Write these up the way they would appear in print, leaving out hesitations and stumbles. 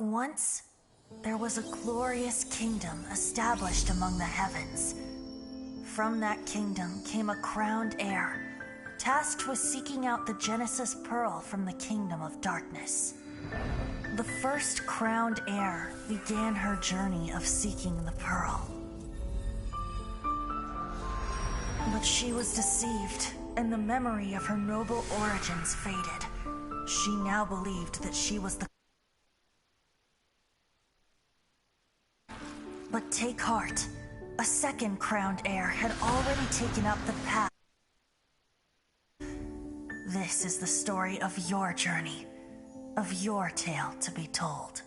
Once, there was a glorious kingdom established among the heavens. From that kingdom came a crowned heir, tasked with seeking out the Genesis Pearl from the kingdom of darkness. The first crowned heir began her journey of seeking the pearl. But she was deceived, and the memory of her noble origins faded. She now believed that she was the... But take heart. A second crowned heir had already taken up the path. This is the story of your journey, of your tale to be told.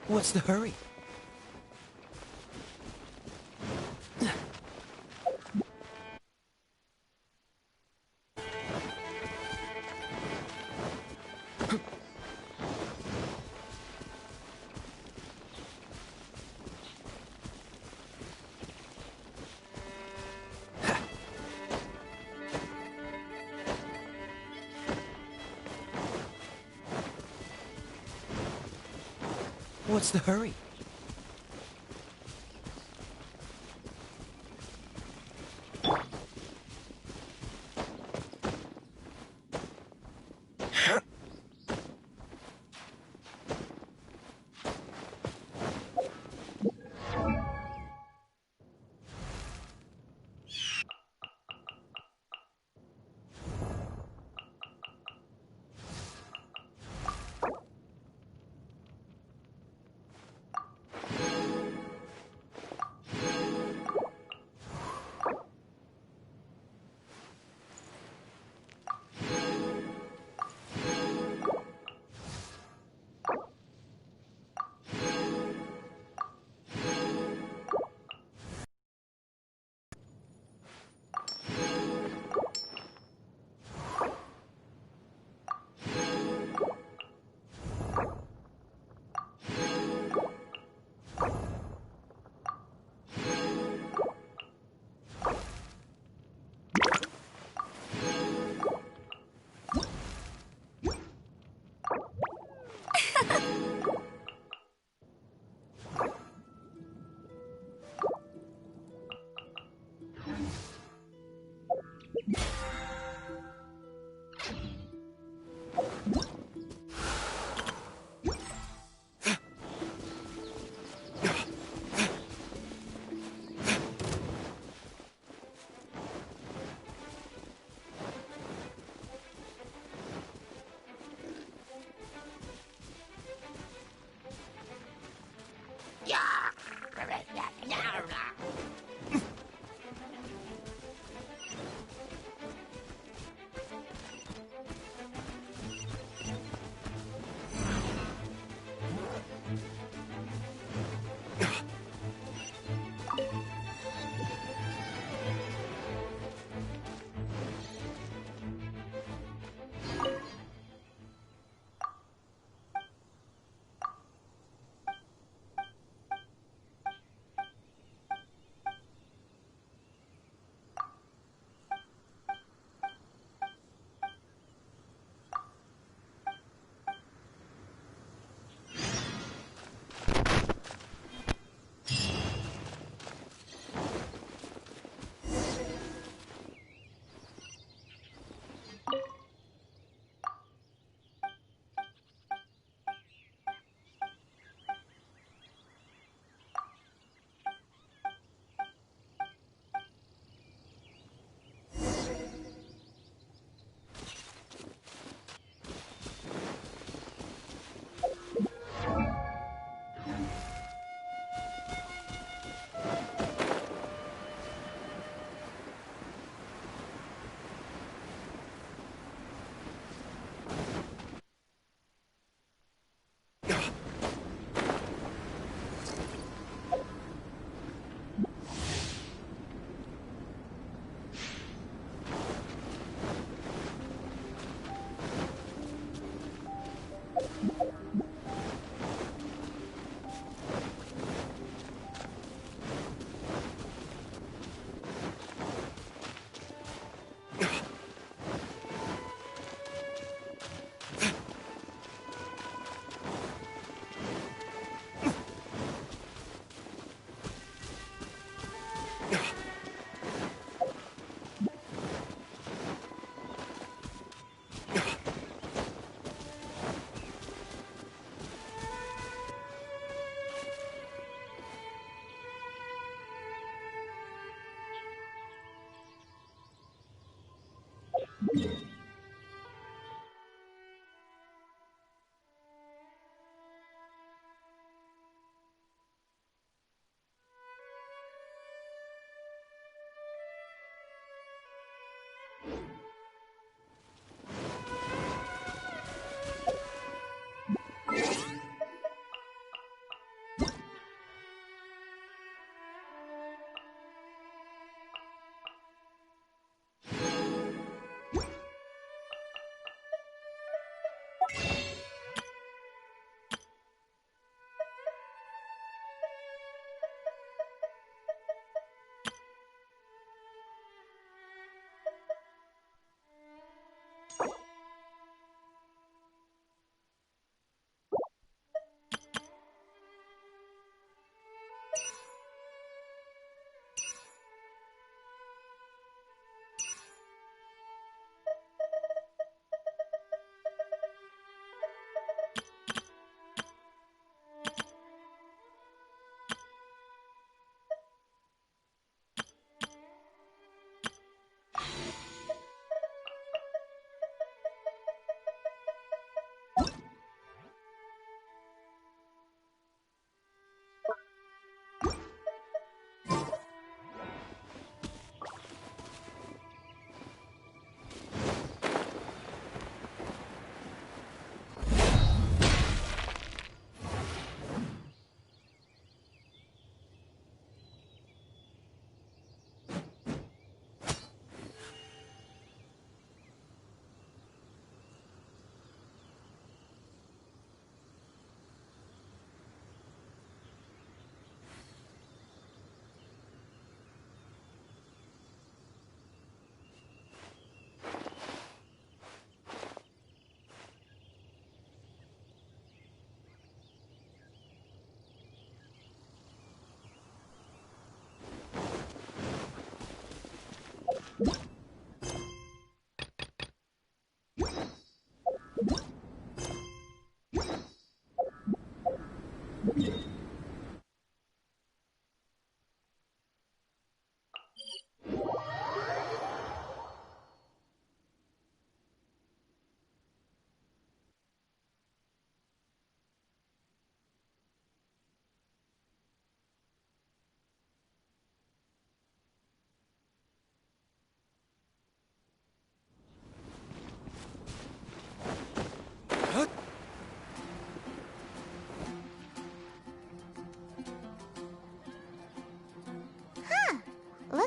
What's the hurry? What's the hurry?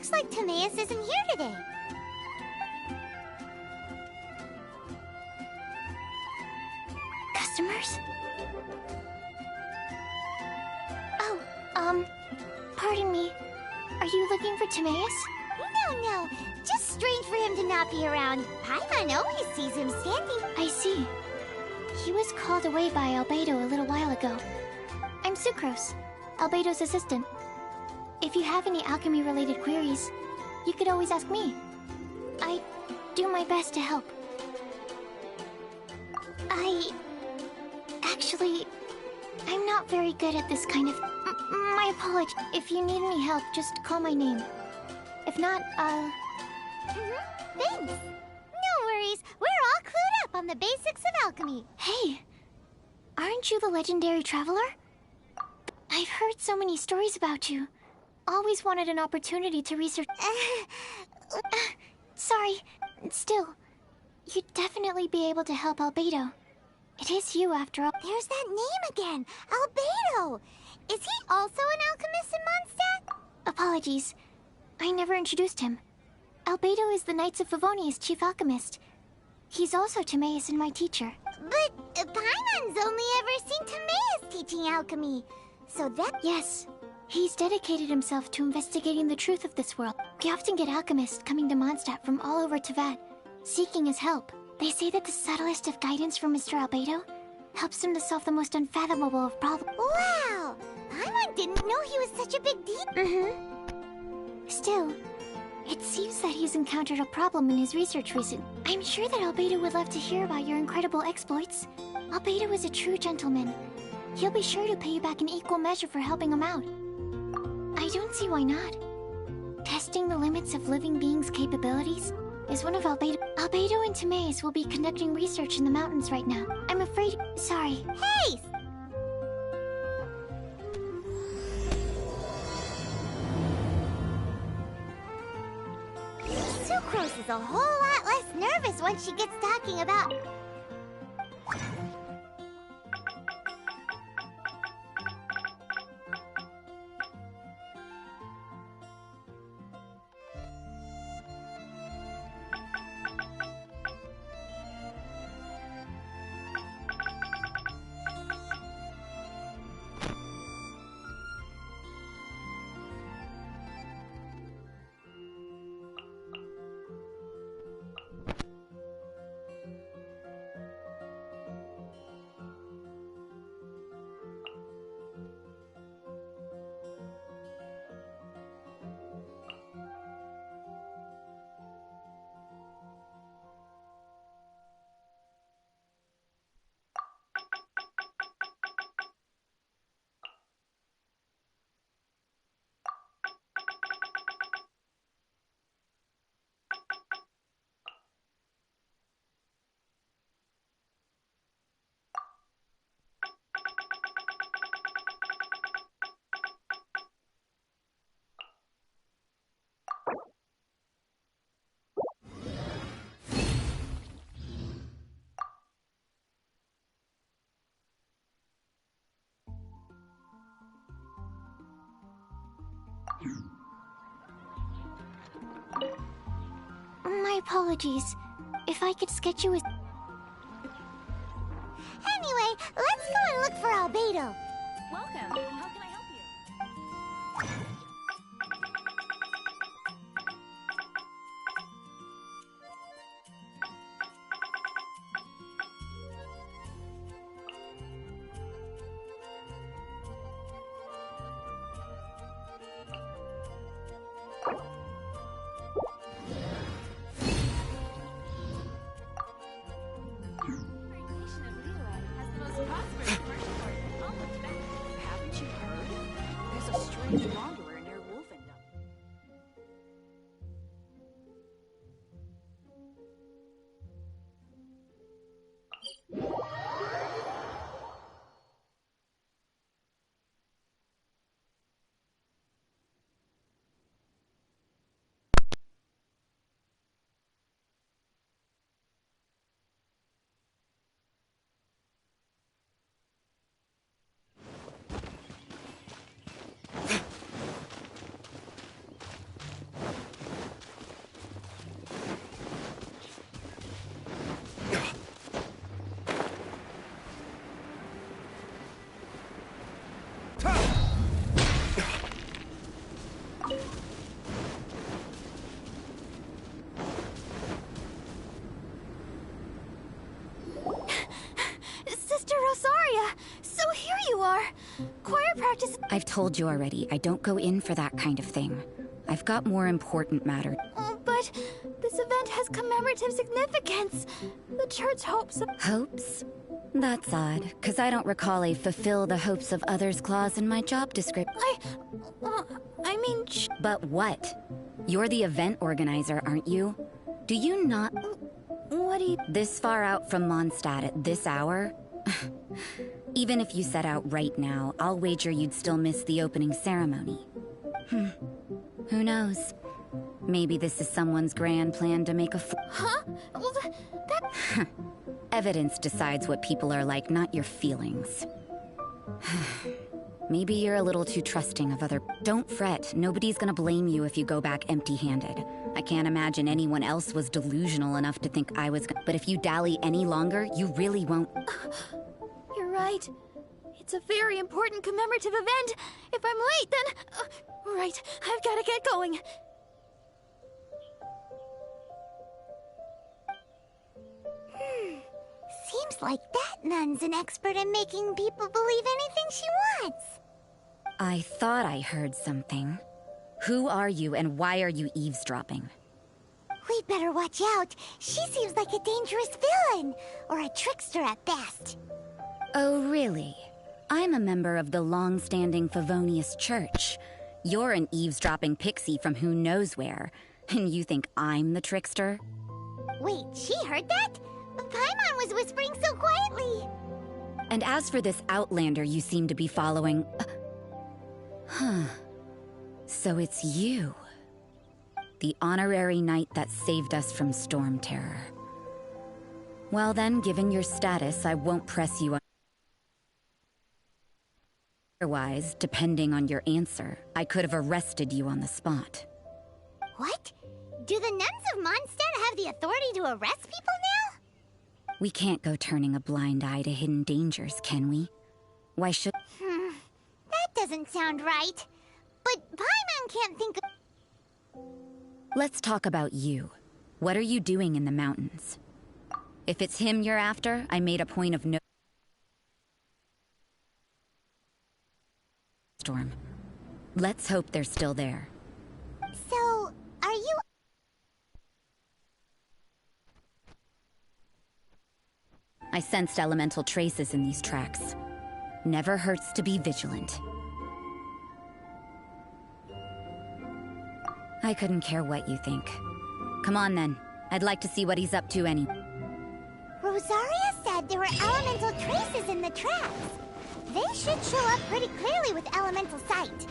Looks like Timaeus isn't here today. Customers? Oh, pardon me. Are you looking for Timaeus? No. Just strange for him to not be around. Paimon always sees him standing. I see. He was called away by Albedo a little while ago. I'm Sucrose, Albedo's assistant. If you have any alchemy-related queries, you could always ask me. I do my best to help. Actually, I'm not very good at this kind of... my apologies. If you need any help, just call my name. If not, Thanks. No worries. We're all clued up on the basics of alchemy. Hey, aren't you the legendary traveler? I've heard so many stories about you. Always wanted an opportunity to research... sorry. Still, you'd definitely be able to help Albedo. It is you, after all. There's that name again. Albedo. Is he also an alchemist in Mondstadt? Apologies. I never introduced him. Albedo is the Knights of Favonia's chief alchemist. He's also Timaeus and my teacher. But Paimon's only ever seen Timaeus teaching alchemy. So that... Yes. He's dedicated himself to investigating the truth of this world. We often get alchemists coming to Mondstadt from all over Teyvat, seeking his help. They say that the subtlest of guidance from Mr. Albedo helps him to solve the most unfathomable of problems. Wow! Paimon didn't know he was such a big deal. Still, it seems that he's encountered a problem in his research recently. I'm sure that Albedo would love to hear about your incredible exploits. Albedo is a true gentleman. He'll be sure to pay you back in equal measure for helping him out. I don't see why not. Testing the limits of living beings' capabilities is one of Albedo. Albedo and Timaeus will be conducting research in the mountains right now. I'm afraid... Sorry. Hey! Sucrose is a whole lot less nervous once she gets talking about... My apologies. If I could sketch you as... Anyway, let's go and look for Albedo. Welcome. How can I help you? Haven't you heard? told you already, I don't go in for that kind of thing. I've got more important matter. Oh, but this event has commemorative significance. The church hopes... Hopes? That's odd, because I don't recall a fulfill the hopes of others clause in my job description. I mean... But what? You're the event organizer, aren't you? Do you not... What do you... This far out from Mondstadt at this hour? Even if you set out right now, I'll wager you'd still miss the opening ceremony. Who knows? Maybe this is someone's grand plan to make a Huh? Well, that... Evidence decides what people are like, not your feelings. Maybe you're a little too trusting of other... Don't fret, nobody's gonna blame you if you go back empty-handed. I can't imagine anyone else was delusional enough to think I was... But if you dally any longer, you really won't... You're right. It's a very important commemorative event. If I'm late, then... right, I've gotta get going. Seems like that nun's an expert in making people believe anything she wants. I thought I heard something. Who are you and why are you eavesdropping? We'd better watch out. She seems like a dangerous villain, or a trickster at best. Oh, really? I'm a member of the long-standing Favonius Church. You're an eavesdropping pixie from who knows where, and you think I'm the trickster? Wait, she heard that? Paimon was whispering so quietly. And as for this outlander you seem to be following... So it's you. The honorary knight that saved us from Storm Terror. Well then, given your status, I won't press you on... Otherwise, depending on your answer, I could have arrested you on the spot. What? Do the nuns of Mondstadt have the authority to arrest people now? We can't go turning a blind eye to hidden dangers, can we? Why should... That doesn't sound right. But Paimon can't think of... Let's talk about you. What are you doing in the mountains? If it's him you're after, I made a point of no... Storm. Let's hope they're still there. So, are you... I sensed elemental traces in these tracks. Never hurts to be vigilant. I couldn't care what you think. Come on then. I'd like to see what he's up to anyway. Rosaria said there were elemental traces in the tracks. They should show up pretty clearly with elemental sight.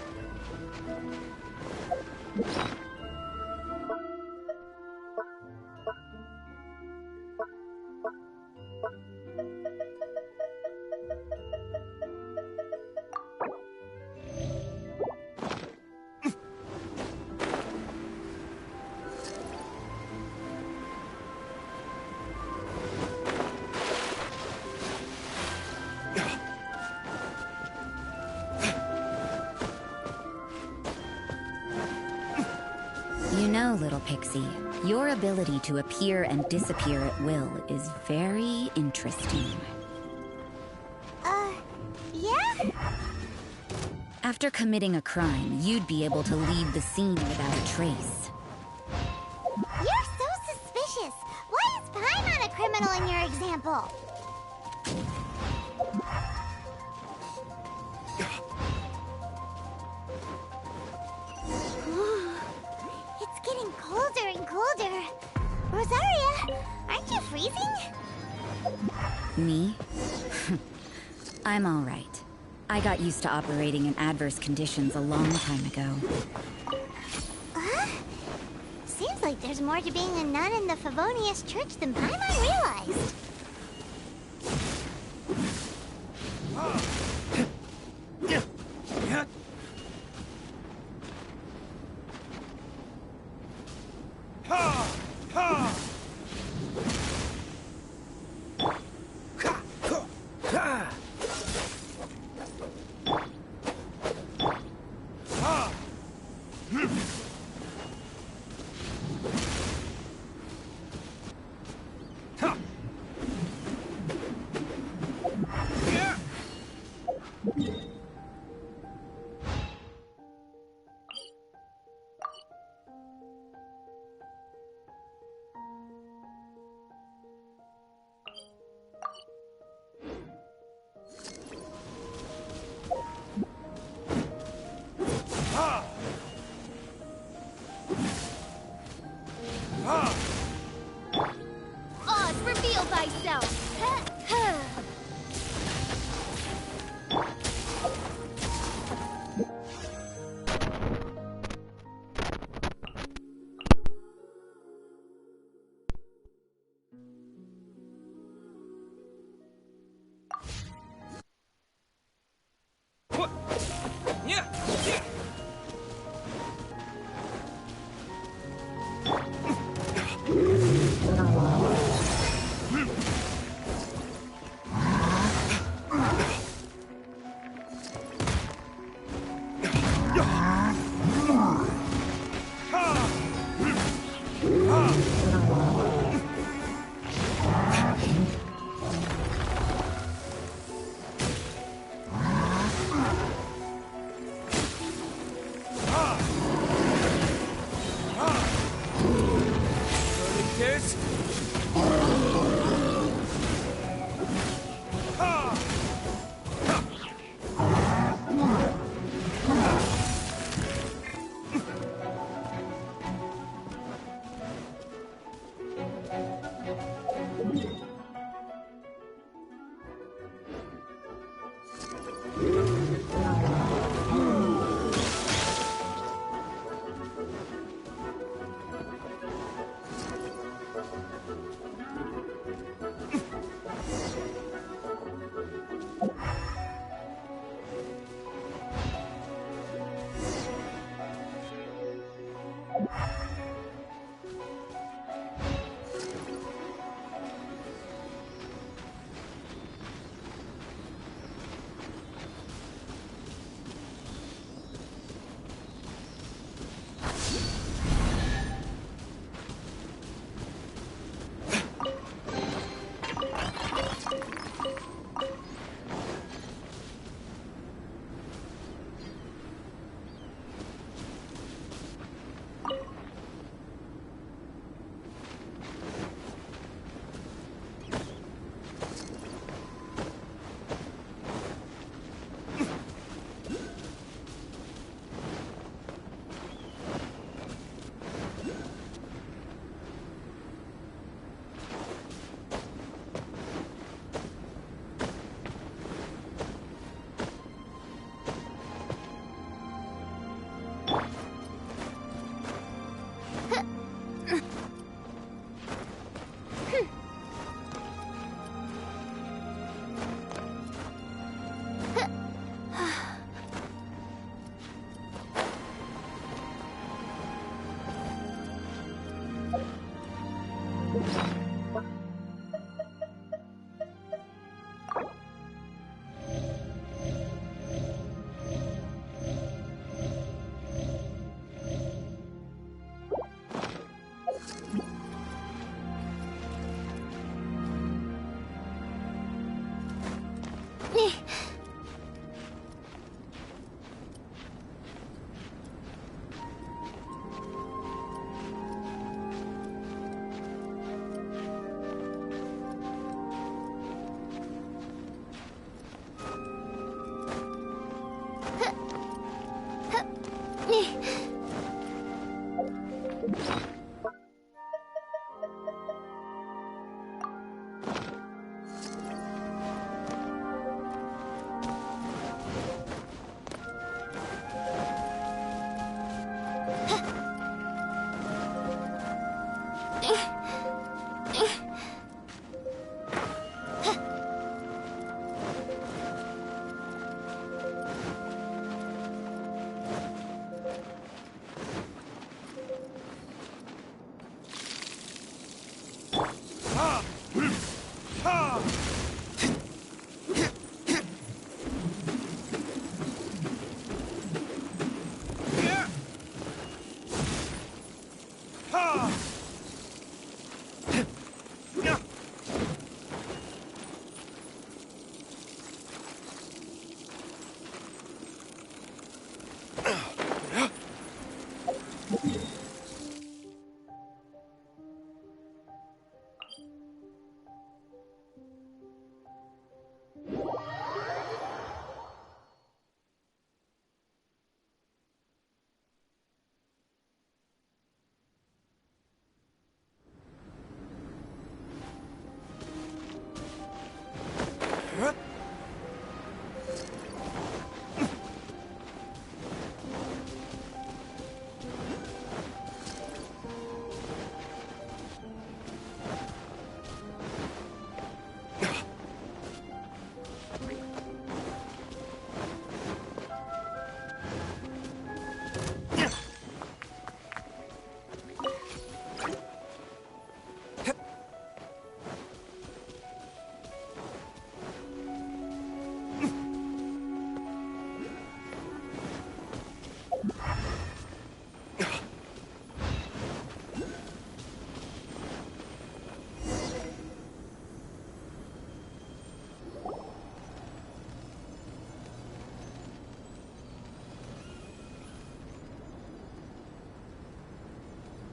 You know, little pixie, your ability to appear and disappear at will is very interesting. Yeah? After committing a crime, you'd be able to leave the scene without a trace. You're so suspicious. Why is Paimon a criminal in your example? It's getting colder and colder. Rosaria, aren't you freezing? Me? I'm all right. I got used to operating in adverse conditions a long time ago. Seems like there's more to being a nun in the Favonius Church than Paimon realized.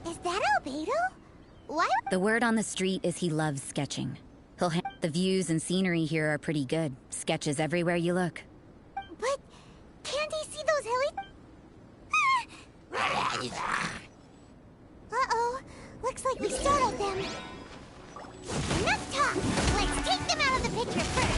Is that Albedo? Why? The word on the street is he loves sketching. The views and scenery here are pretty good. Sketches everywhere you look. But can't he see those Uh-oh. Looks like we startled them. Enough talk! Let's take them out of the picture first!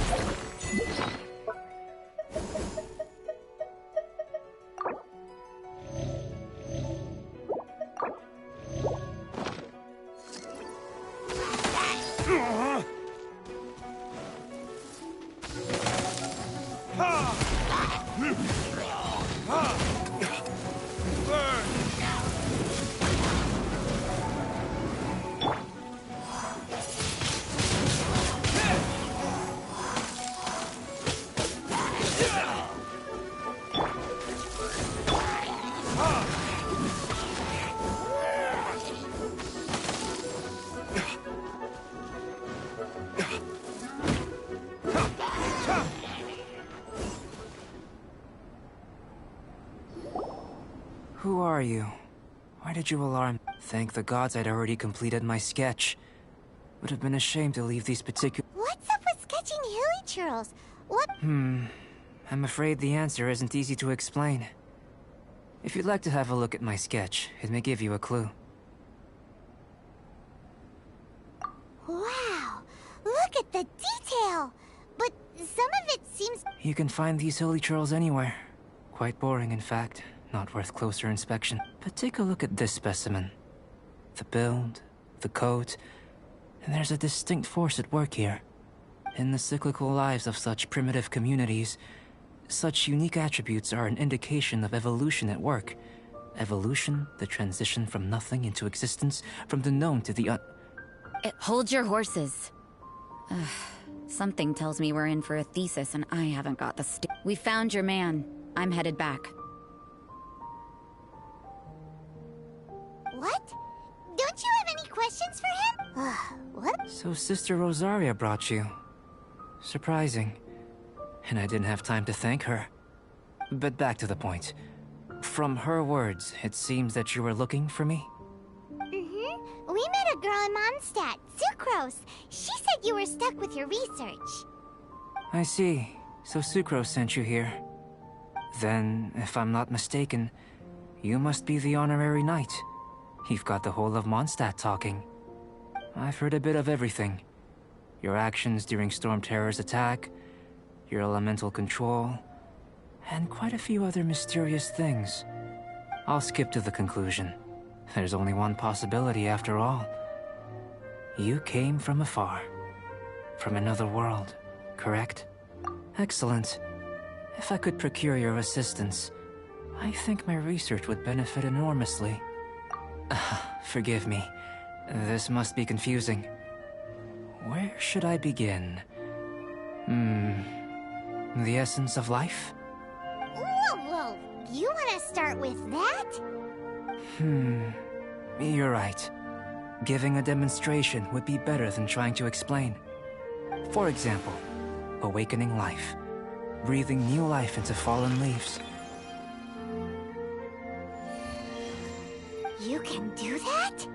Who are you? Why did you alarm? Thank the gods I'd already completed my sketch. Would have been ashamed to leave these particular— What's up with sketching hilly churls? What? I'm afraid the answer isn't easy to explain. If you'd like to have a look at my sketch, it may give you a clue. Wow! Look at the detail! But some of it seems... You can find these holy churls anywhere. Quite boring, in fact. Not worth closer inspection. But take a look at this specimen. The build, the coat, and there's a distinct force at work here. In the cyclical lives of such primitive communities, such unique attributes are an indication of evolution at work. Evolution, the transition from nothing into existence, from the known to the Hold your horses. Ugh, something tells me we're in for a thesis and I haven't got the We found your man. I'm headed back. What? Don't you have any questions for him? What? So Sister Rosaria brought you. Surprising. And I didn't have time to thank her. But back to the point. From her words, it seems that you were looking for me? Mm-hmm. We met a girl in Mondstadt, Sucrose. She said you were stuck with your research. I see. So Sucrose sent you here. Then, if I'm not mistaken, you must be the honorary knight. You've got the whole of Mondstadt talking. I've heard a bit of everything. Your actions during Storm Terror's attack, your elemental control, and quite a few other mysterious things. I'll skip to the conclusion. There's only one possibility after all. You came from afar. From another world, correct? Excellent. If I could procure your assistance, I think my research would benefit enormously. Forgive me. This must be confusing. Where should I begin? The essence of life? Whoa! You want to start with that? You're right. Giving a demonstration would be better than trying to explain. For example, awakening life. Breathing new life into fallen leaves. You can do that?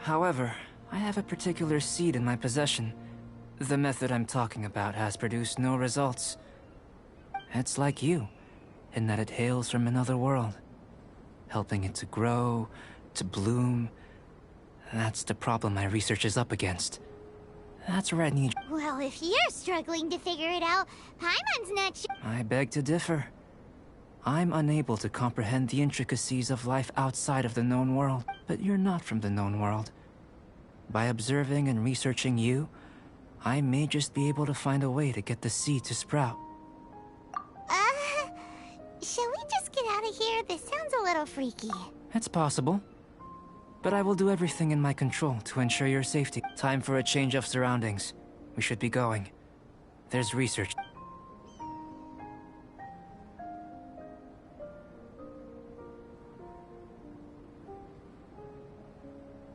However, I have a particular seed in my possession. The method I'm talking about has produced no results. It's like you, in that it hails from another world. Helping it to grow, to bloom. That's the problem my research is up against. That's where I need... Well, if you're struggling to figure it out, Paimon's not sure. I beg to differ. I'm unable to comprehend the intricacies of life outside of the known world, but you're not from the known world. By observing and researching you, I may just be able to find a way to get the seed to sprout. Shall we just get out of here? This sounds a little freaky. It's possible. But I will do everything in my control to ensure your safety. Time for a change of surroundings. We should be going. There's research.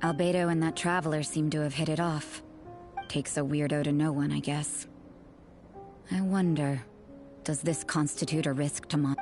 Albedo and that traveler seem to have hit it off. Takes a weirdo to know one, I guess. I wonder, does this constitute a risk to Mon?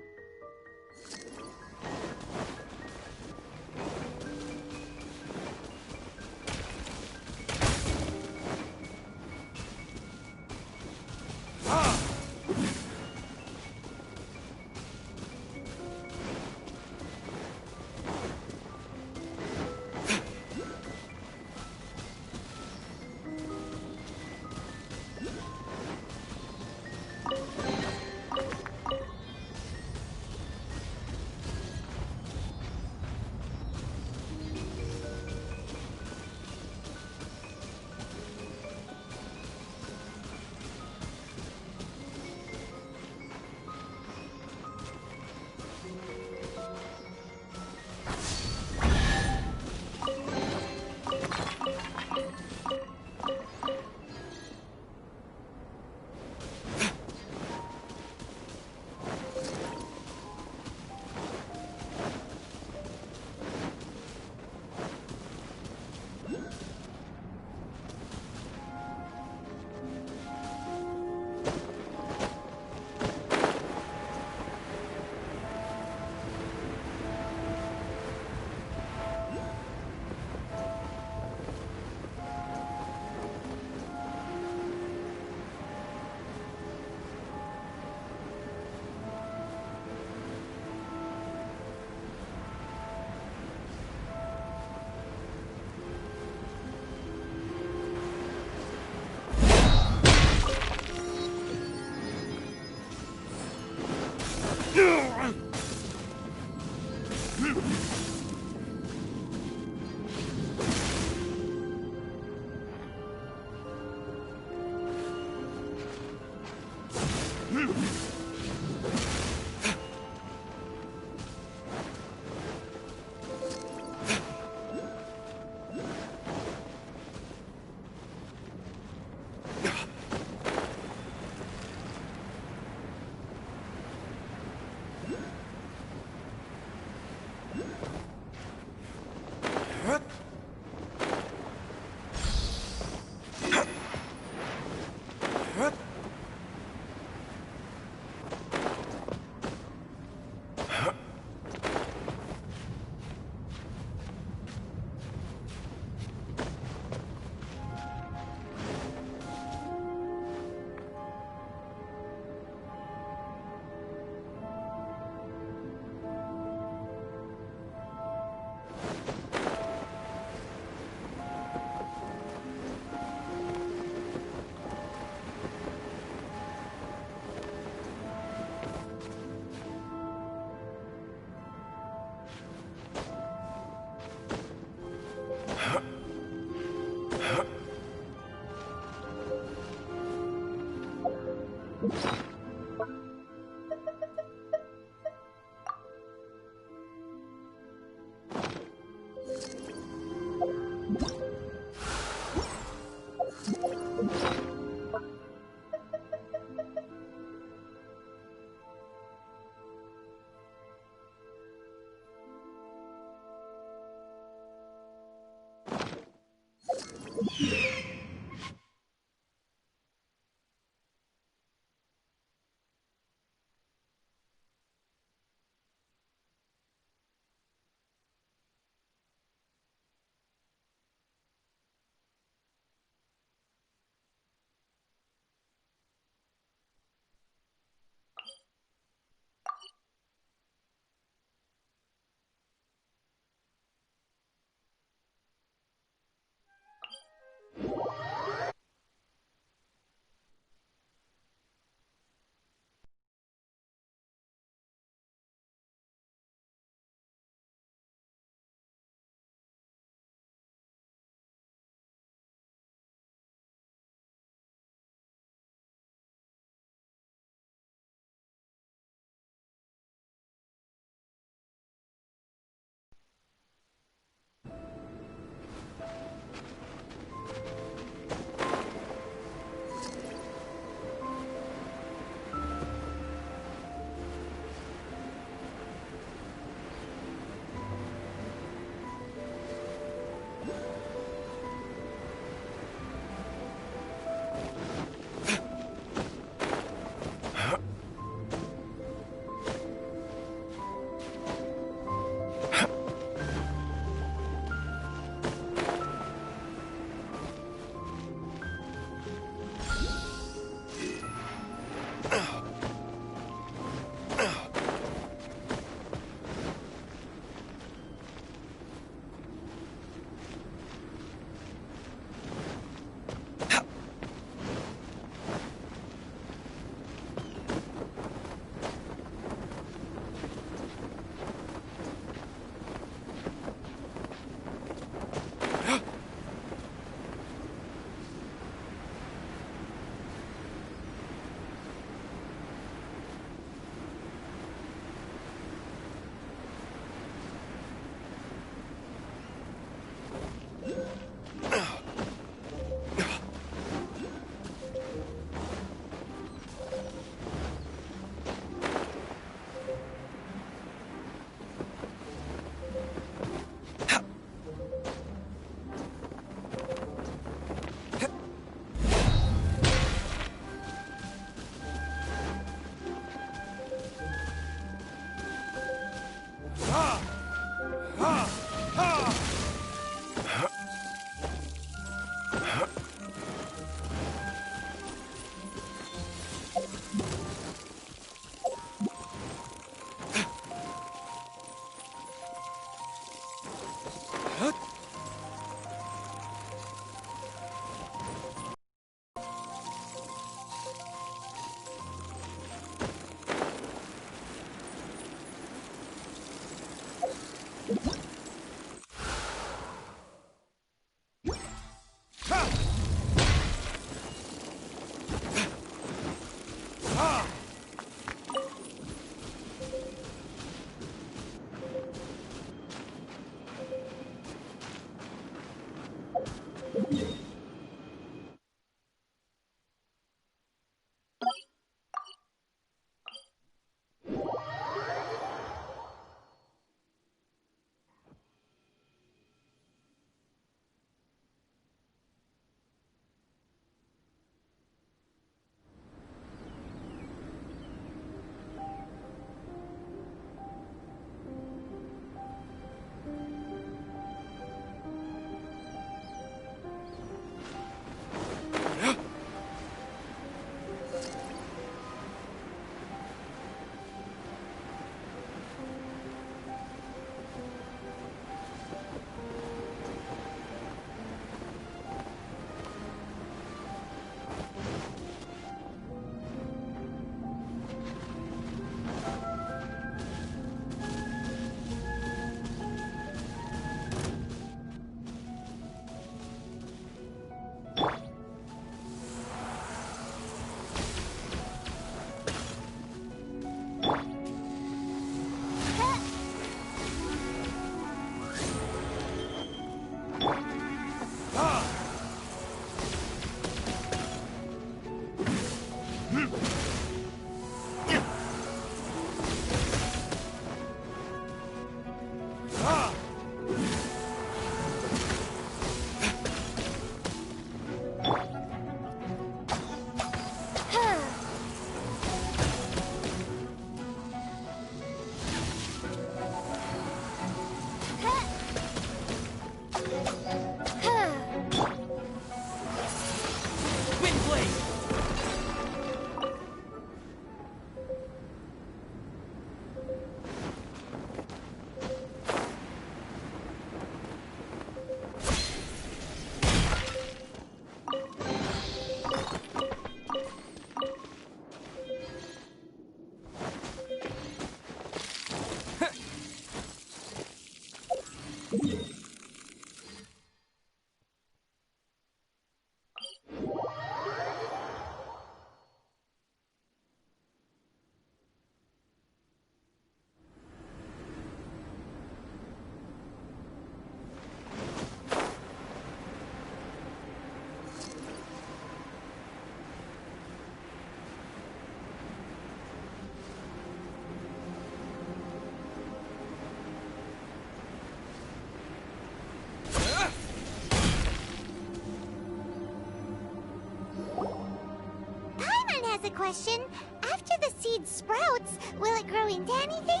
A question. After the seed sprouts, will it grow into anything?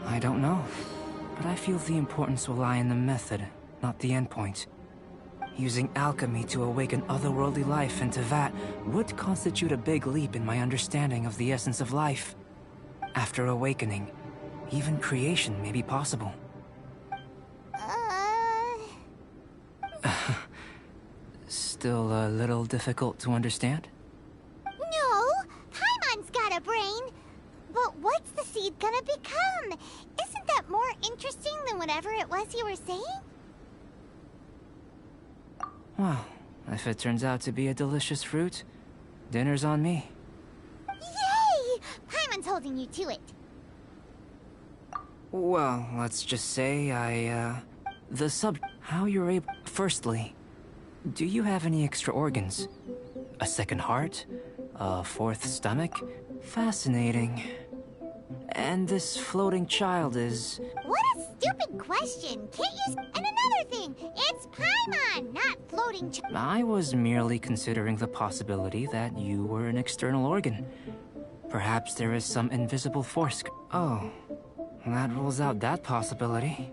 I don't know, but I feel the importance will lie in the method, not the endpoint. Using alchemy to awaken otherworldly life into that would constitute a big leap in my understanding of the essence of life. After awakening, even creation may be possible. Still a little difficult to understand? A brain. But what's the seed gonna become? Isn't that more interesting than whatever it was you were saying? Well, if it turns out to be a delicious fruit, dinner's on me. Yay! Paimon's holding you to it. Well, let's just say how you're able... Firstly, do you have any extra organs? A second heart? A fourth stomach? Fascinating. And this floating child is... What a stupid question! Can't you... And another thing, it's Paimon, not floating I was merely considering the possibility that you were an external organ. Perhaps there is some invisible force... Oh, that rules out that possibility.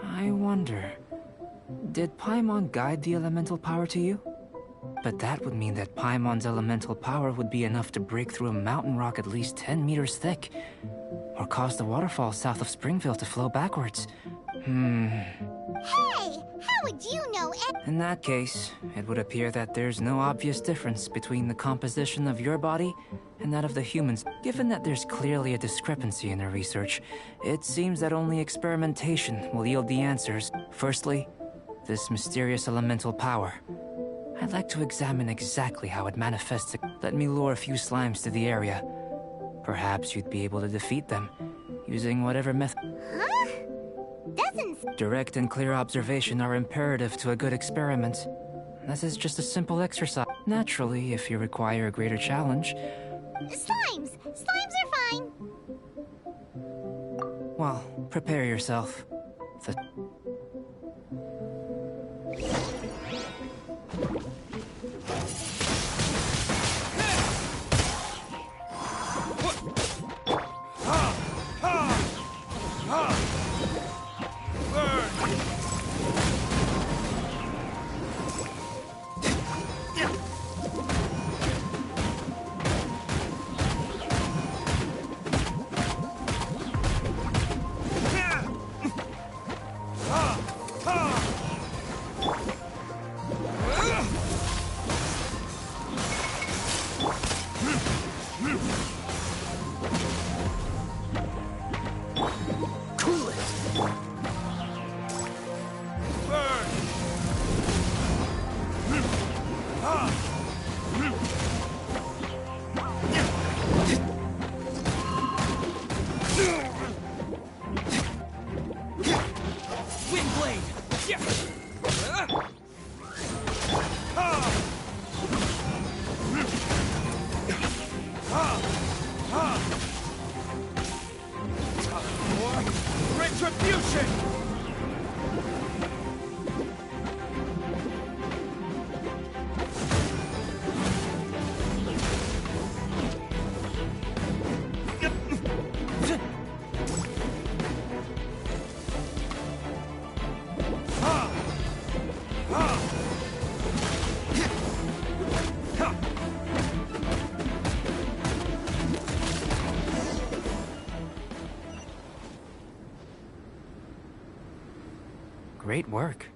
I wonder... Did Paimon guide the elemental power to you? But that would mean that Paimon's elemental power would be enough to break through a mountain rock at least 10 meters thick. or cause the waterfall south of Springville to flow backwards. Hey, how would you know? In that case, it would appear that there's no obvious difference between the composition of your body and that of the humans. Given that there's clearly a discrepancy in their research, it seems that only experimentation will yield the answers. Firstly, this mysterious elemental power. I'd like to examine exactly how it manifests. Let me lure a few slimes to the area. Perhaps you'd be able to defeat them, using whatever method. Huh? Doesn't... Direct and clear observation are imperative to a good experiment. This is just a simple exercise. Naturally, if you require a greater challenge... Slimes! Slimes are fine! Well, prepare yourself. The... Great work.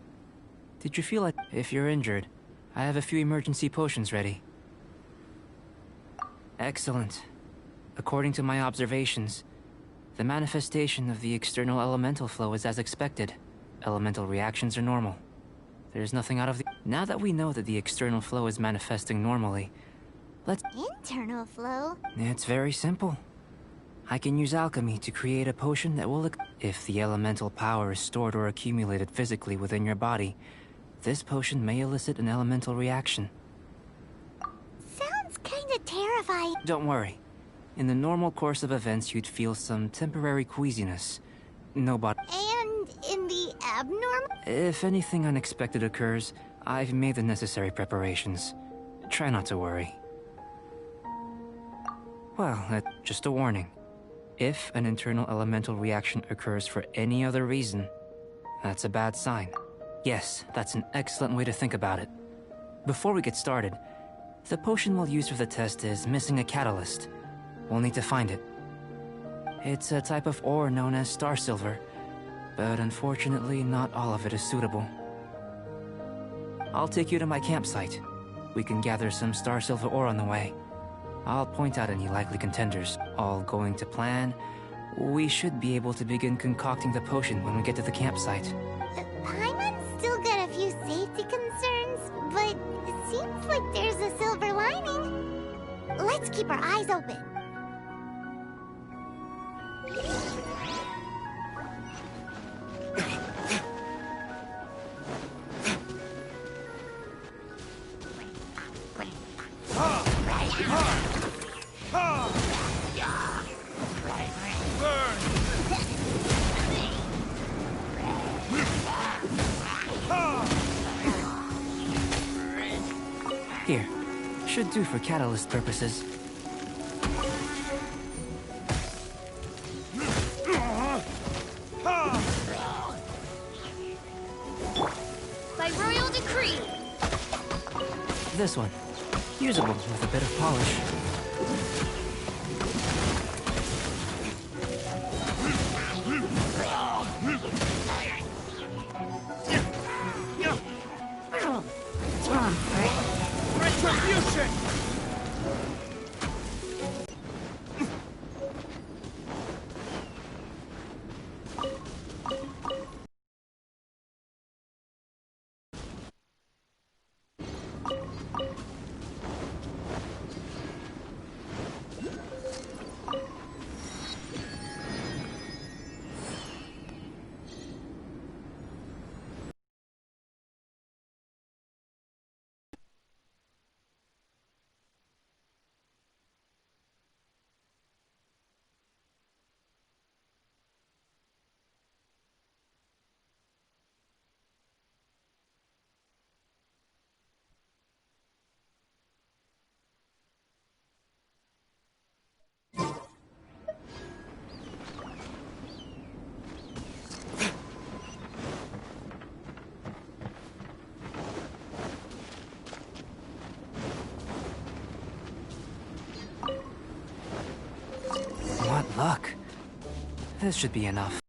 Did you feel like... If you're injured, I have a few emergency potions ready. Excellent. According to my observations, the manifestation of the external elemental flow is as expected. Elemental reactions are normal. There's nothing out of the... Now that we know that the external flow is manifesting normally, let's... Internal flow? It's very simple. I can use alchemy to create a potion that will... If the elemental power is stored or accumulated physically within your body, this potion may elicit an elemental reaction. Sounds kinda terrifying. Don't worry. In the normal course of events, you'd feel some temporary queasiness. Nobody... And in the abnormal? If anything unexpected occurs, I've made the necessary preparations. Try not to worry. Well, just a warning. If an internal elemental reaction occurs for any other reason, that's a bad sign. Yes, that's an excellent way to think about it. Before we get started, the potion we'll use for the test is missing a catalyst. We'll need to find it. It's a type of ore known as star silver, but unfortunately not all of it is suitable. I'll take you to my campsite. We can gather some star silver ore on the way. I'll point out any likely contenders. All going to plan, we should be able to begin concocting the potion when we get to the campsite. Paimon's still got a few safety concerns, but it seems like there's a silver lining. Let's keep our eyes open. Here, should do for catalyst purposes. By royal decree. This one. Usable with a bit of polish. This should be enough.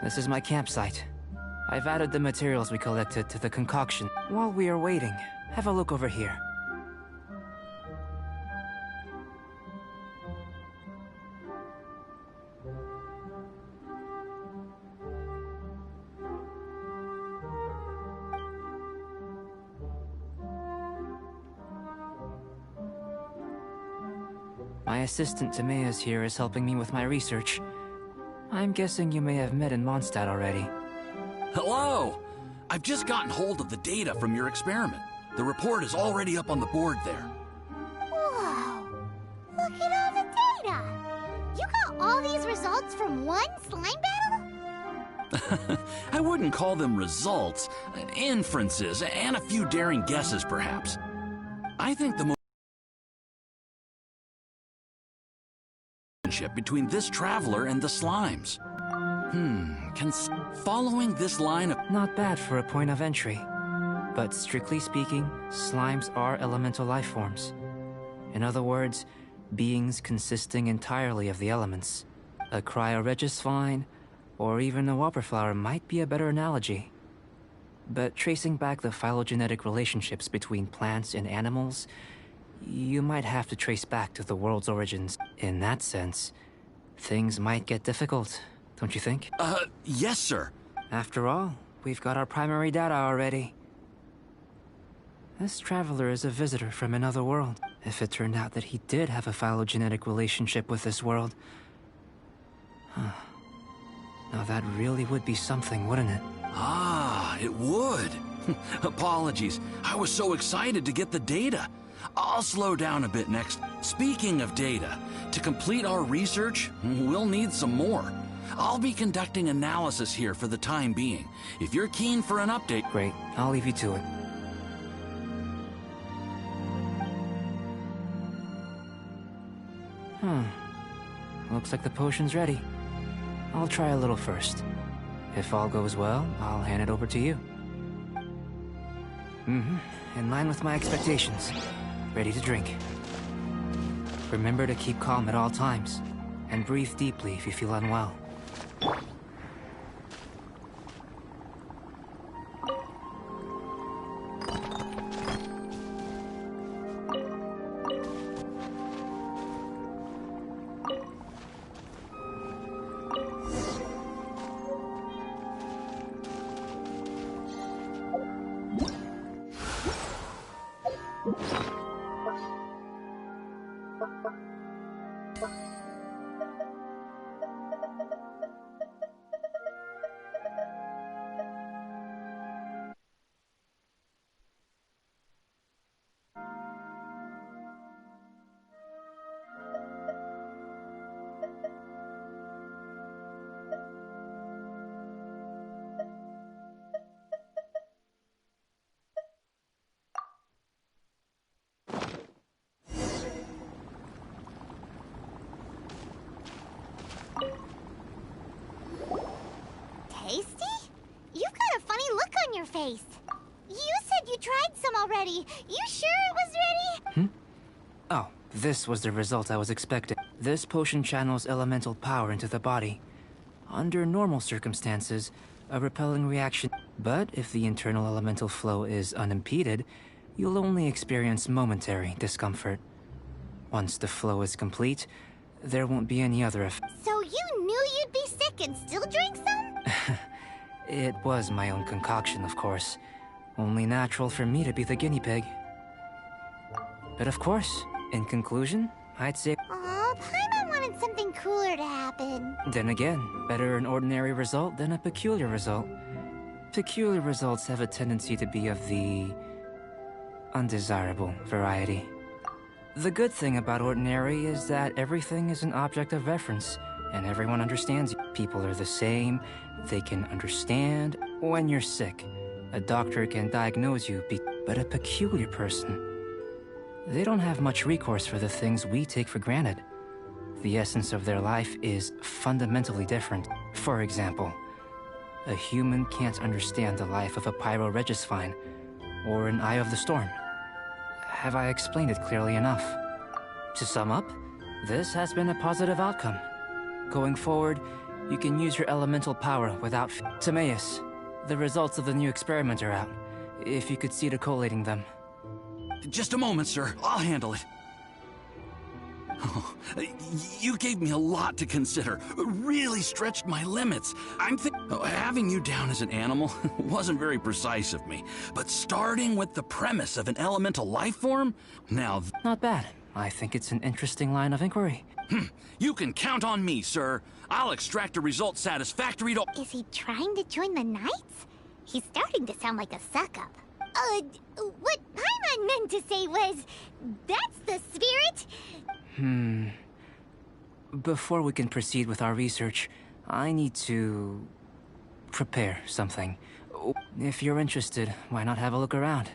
This is my campsite. I've added the materials we collected to the concoction. While we are waiting, have a look over here. My assistant Timea's here is helping me with my research. I'm guessing you may have met in Mondstadt already. Hello! I've just gotten hold of the data from your experiment. The report is already up on the board there. Whoa! Look at all the data! You got all these results from one slime battle? I wouldn't call them results, inferences, and a few daring guesses perhaps. I think the relationship between this traveler and the slimes. Following this line of... Not bad for a point of entry. But strictly speaking, slimes are elemental life forms. In other words, beings consisting entirely of the elements. A cryoregis vine, or even a whopperflower might be a better analogy. But tracing back the phylogenetic relationships between plants and animals, you might have to trace back to the world's origins. In that sense, things might get difficult, don't you think? Yes, sir. After all, we've got our primary data already. This traveler is a visitor from another world. If it turned out that he did have a phylogenetic relationship with this world... Now that really would be something, wouldn't it? Ah, it would. Apologies. I was so excited to get the data. I'll slow down a bit next. Speaking of data, to complete our research, we'll need some more. I'll be conducting analysis here for the time being. If you're keen for an update... Great. I'll leave you to it. Looks like the potion's ready. I'll try a little first. If all goes well, I'll hand it over to you. In line with my expectations. Ready to drink. Remember to keep calm at all times, and breathe deeply if you feel unwell. Tasty? You've got a funny look on your face. You said you tried some already. You sure it was ready? Oh, this was the result I was expecting. This potion channels elemental power into the body. Under normal circumstances, a repelling reaction. But if the internal elemental flow is unimpeded, you'll only experience momentary discomfort. Once the flow is complete, there won't be any other effect. So you knew you'd be sick and still drank some? It was my own concoction, of course. Only natural for me to be the guinea pig. But of course, in conclusion, I'd say... Aw, Paimon wanted something cooler to happen. Then again, better an ordinary result than a peculiar result. Peculiar results have a tendency to be of the... undesirable variety. The good thing about ordinary is that everything is an object of reference, and everyone understands you. People are the same, they can understand. When you're sick, a doctor can diagnose you, but a peculiar person... They don't have much recourse for the things we take for granted. The essence of their life is fundamentally different. For example, a human can't understand the life of a Pyro-Regisvine or an Eye of the Storm. Have I explained it clearly enough? To sum up, this has been a positive outcome. Going forward, you can use your elemental power without Timaeus, the results of the new experiment are out. If you could see to collating them. Just a moment, sir. I'll handle it. Oh, you gave me a lot to consider. Really stretched my limits. Having you down as an animal wasn't very precise of me. But starting with the premise of an elemental life form? Now... Not bad. I think it's an interesting line of inquiry. You can count on me, sir. I'll extract a result satisfactory to... Is he trying to join the Knights? He's starting to sound like a suck-up. What Paimon meant to say was... That's the spirit! Before we can proceed with our research, I need to... prepare something. If you're interested, why not have a look around?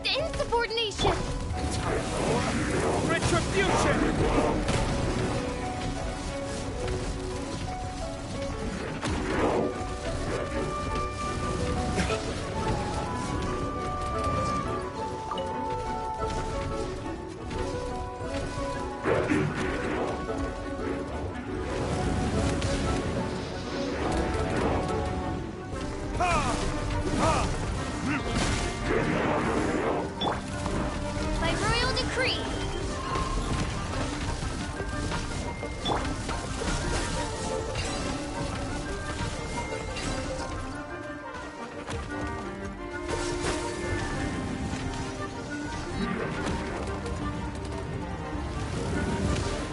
Insubordination! Retribution! By royal decree!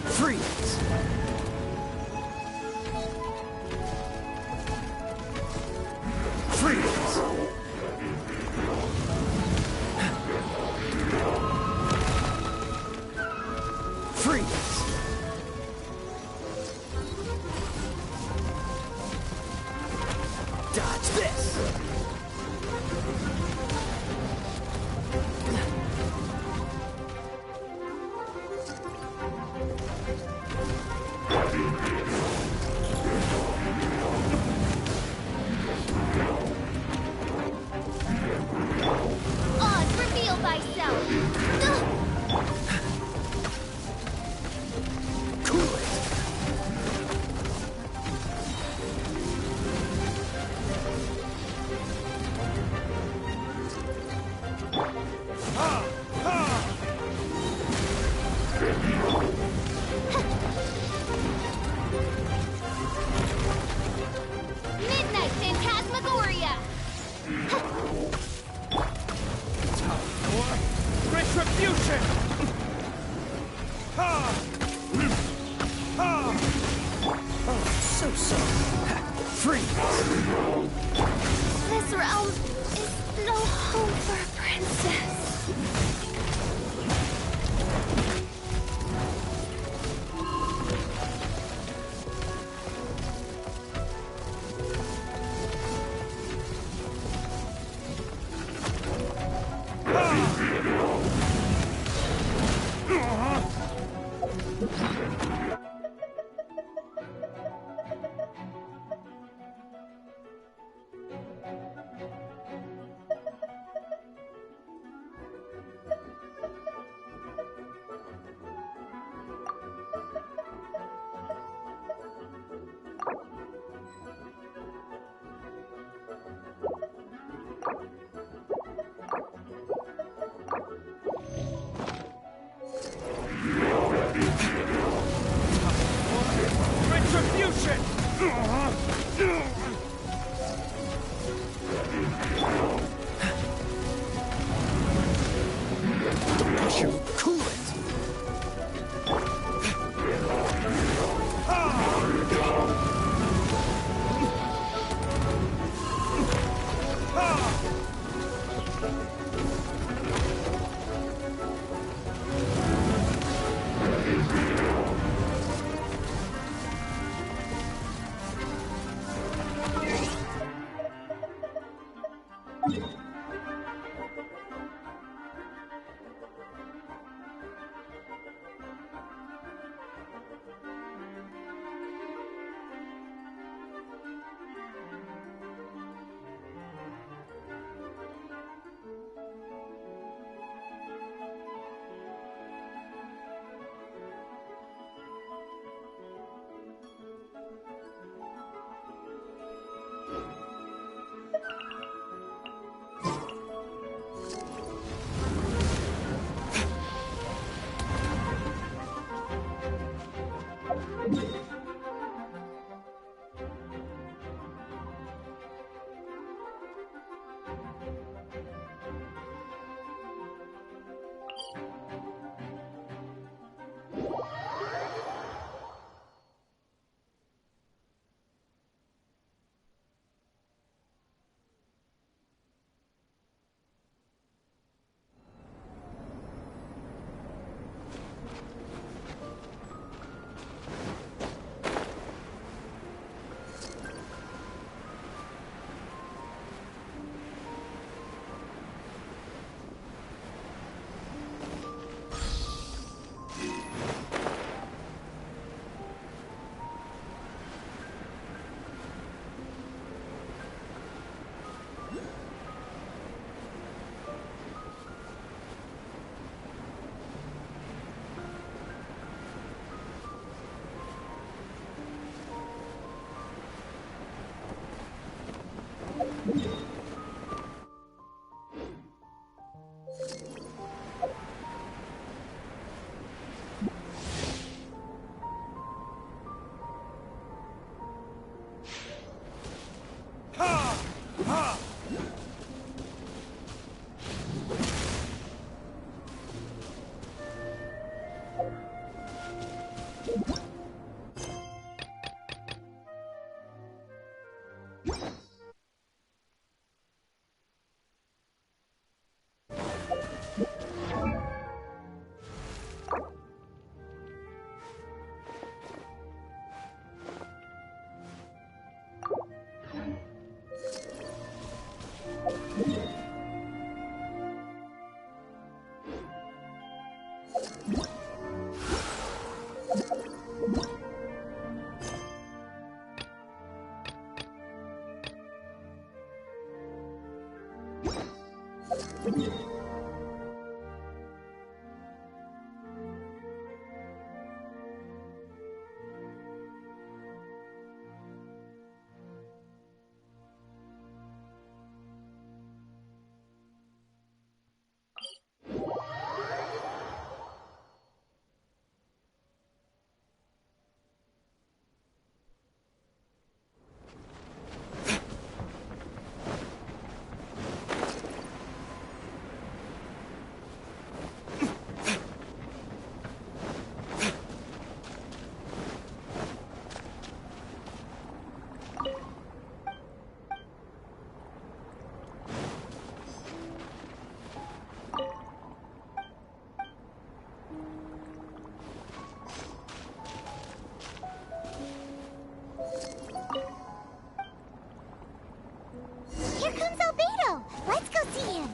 Freeze! Freeze! Freeze! Dodge this! Oz, reveal thyself! Cool it! Midnight Phantasmagoria! Retribution! So. Freeze! This realm is no home for a princess. Retribution! Cool it! Here comes Albedo! Let's go see him!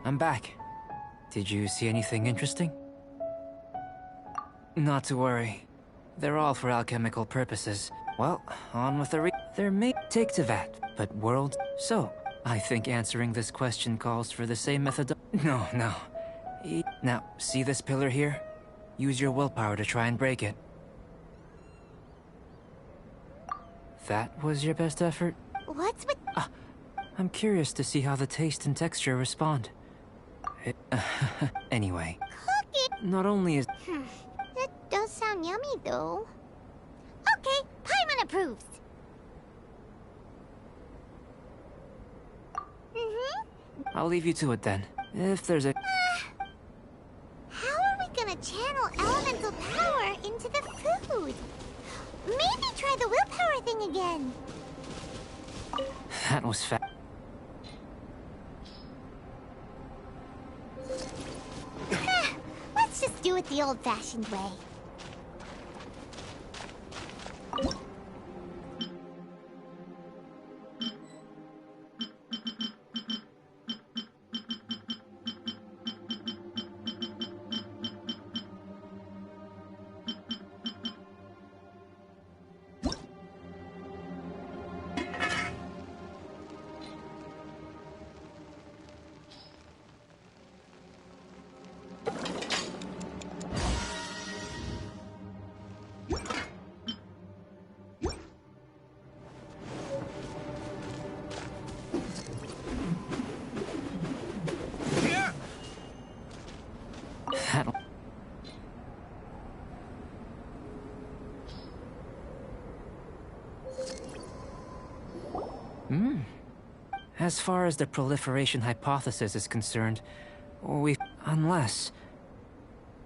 I'm back. Did you see anything interesting? Not to worry. They're all for alchemical purposes. Well, on with the There may take to that, but world... So, I think answering this question calls for the same method... No. Now, see this pillar here? Use your willpower to try and break it. That was your best effort? What's with... I'm curious to see how the taste and texture respond. Anyway, Cookie? not only is... That does sound yummy, though. Okay, Paimon approves. I'll leave you to it then. If there's a... How are we gonna channel elemental power into the food? Maybe try the willpower thing again. That was fast. Let's just do it the old-fashioned way. That'll... As far as the proliferation hypothesis is concerned, unless...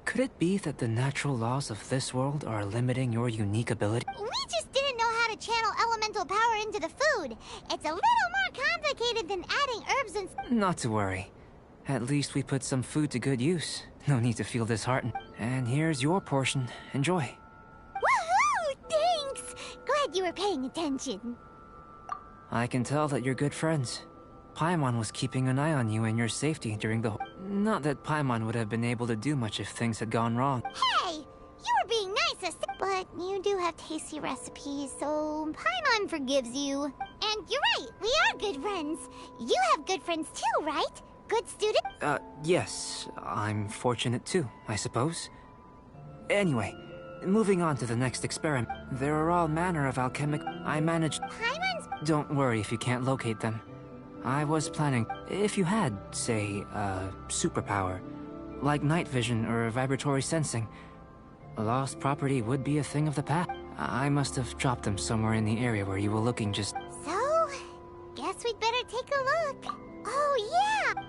Could it be that the natural laws of this world are limiting your unique ability? We just didn't know how to channel elemental power into the food. It's a little more complicated than adding herbs and... Not to worry. At least we put some food to good use. No need to feel disheartened. And here's your portion. Enjoy. Woohoo! Thanks! Glad you were paying attention. I can tell that you're good friends. Paimon was keeping an eye on you and your safety during the... Not that Paimon would have been able to do much if things had gone wrong. Hey! You were being nice, but you do have tasty recipes, so Paimon forgives you. And you're right, we are good friends. You have good friends too, right? Good student? Yes. I'm fortunate too, I suppose. Anyway, moving on to the next experiment. There are all manner of alchemic... I managed... Paimon's... Don't worry if you can't locate them. I was planning, if you had, say, superpower, like night vision or vibratory sensing, lost property would be a thing of the past. I must have dropped them somewhere in the area where you were looking just... So, guess we'd better take a look. Oh, yeah!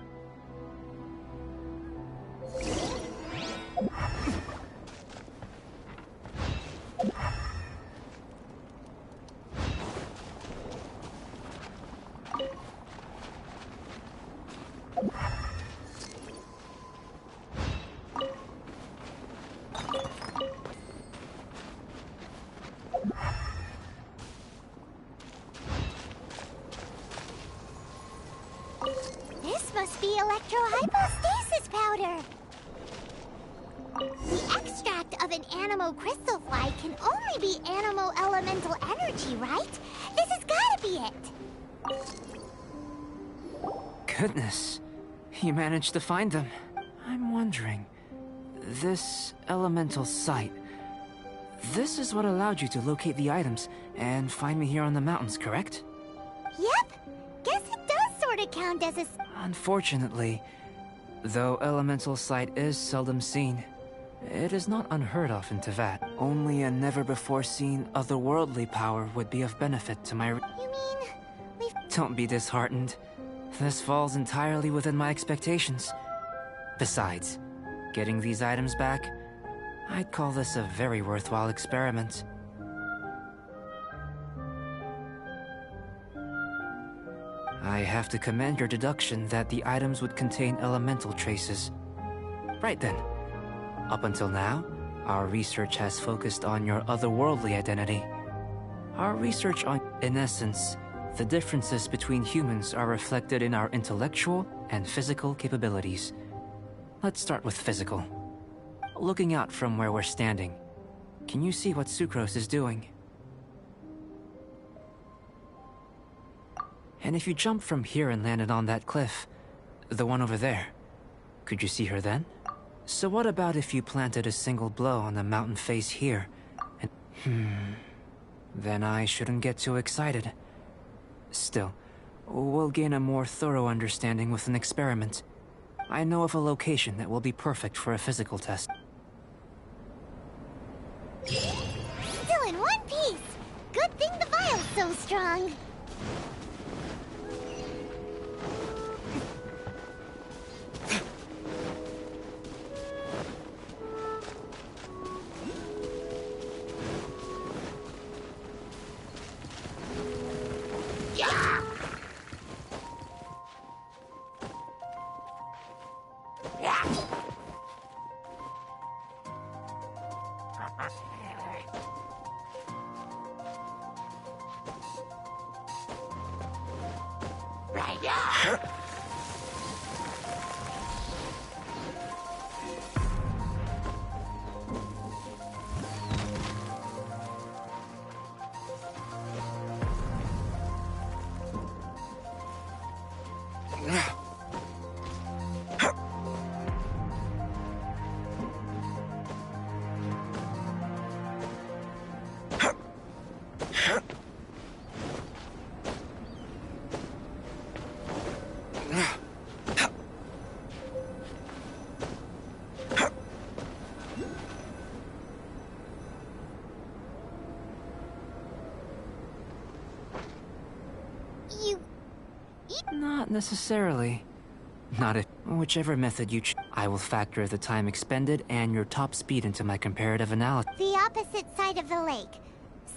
This must be electrohypostasis powder. The extract of an animo crystal fly can only be animo elemental energy, right? This has gotta be it. Goodness, you managed to find them. I'm wondering, this elemental sight, this is what allowed you to locate the items and find me here on the mountains, correct? Yep. Guess it does sort of count as a... Unfortunately, though elemental sight is seldom seen, it is not unheard of in Teyvat. Only a never-before-seen otherworldly power would be of benefit to my... You mean... we've... Don't be disheartened. This falls entirely within my expectations. Besides, getting these items back, I'd call this a very worthwhile experiment. I have to commend your deduction that the items would contain elemental traces. Right then. Up until now, our research has focused on your otherworldly identity. Our research on... In essence, the differences between humans are reflected in our intellectual and physical capabilities. Let's start with physical. Looking out from where we're standing, can you see what Sucrose is doing? And if you jumped from here and landed on that cliff, the one over there, could you see her then? So what about if you planted a single blow on the mountain face here? And then I shouldn't get too excited. Still, we'll gain a more thorough understanding with an experiment. I know of a location that will be perfect for a physical test. Still in one piece! Good thing the vial's so strong. Not necessarily. Not if... Whichever method you choose, I will factor the time expended and your top speed into my comparative analysis. The opposite side of the lake.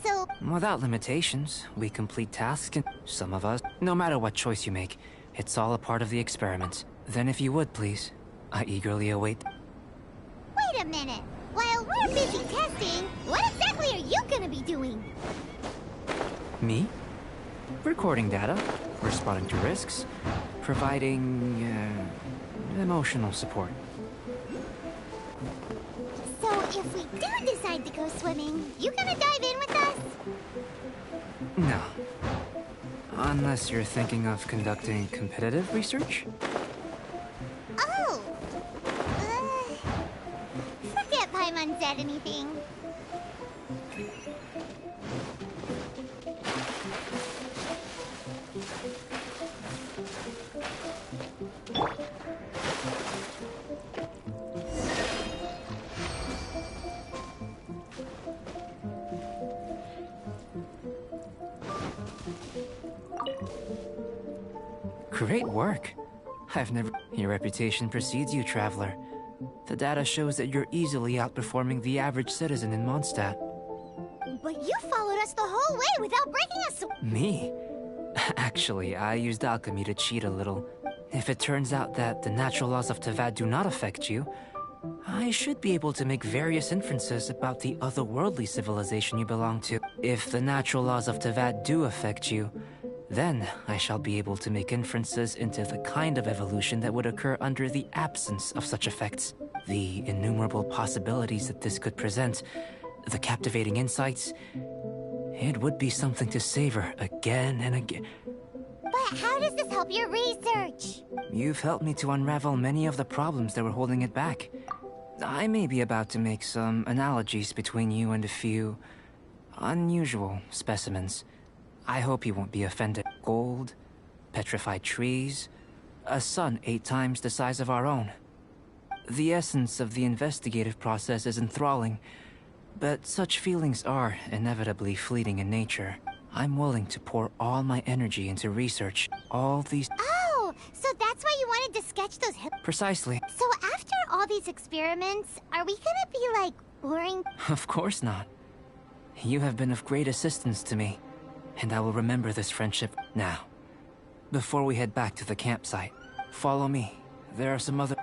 So, Without limitations, we complete tasks and some of us, no matter what choice you make, it's all a part of the experiment. Then if you would, please, I eagerly await... wait a minute. While we're busy testing, what exactly are you gonna be doing? Me? Recording data, responding to risks, providing, emotional support. So, if we do decide to go swimming, you gonna dive in with us? No. Unless you're thinking of conducting competitive research? Oh! Forget Paimon said anything. Great work. I've never... Your reputation precedes you, Traveler. The data shows that you're easily outperforming the average citizen in Mondstadt. But you followed us the whole way without breaking us. Me? Actually, I used alchemy to cheat a little. If it turns out that the natural laws of Tevat do not affect you, I should be able to make various inferences about the otherworldly civilization you belong to. If the natural laws of Tevat do affect you, then I shall be able to make inferences into the kind of evolution that would occur under the absence of such effects. The innumerable possibilities that this could present, the captivating insights, it would be something to savor again and again. But how does this help your research? You've helped me to unravel many of the problems that were holding it back. I may be about to make some analogies between you and a few unusual specimens. I hope you won't be offended. Gold, petrified trees, a sun 8 times the size of our own. The essence of the investigative process is enthralling, but such feelings are inevitably fleeting in nature. I'm willing to pour all my energy into research. All these... Oh, so that's why you wanted to sketch those Precisely. So after all these experiments, are we gonna be, like, boring? Of course not. You have been of great assistance to me, and I will remember this friendship. Now, before we head back to the campsite, follow me. There are some other...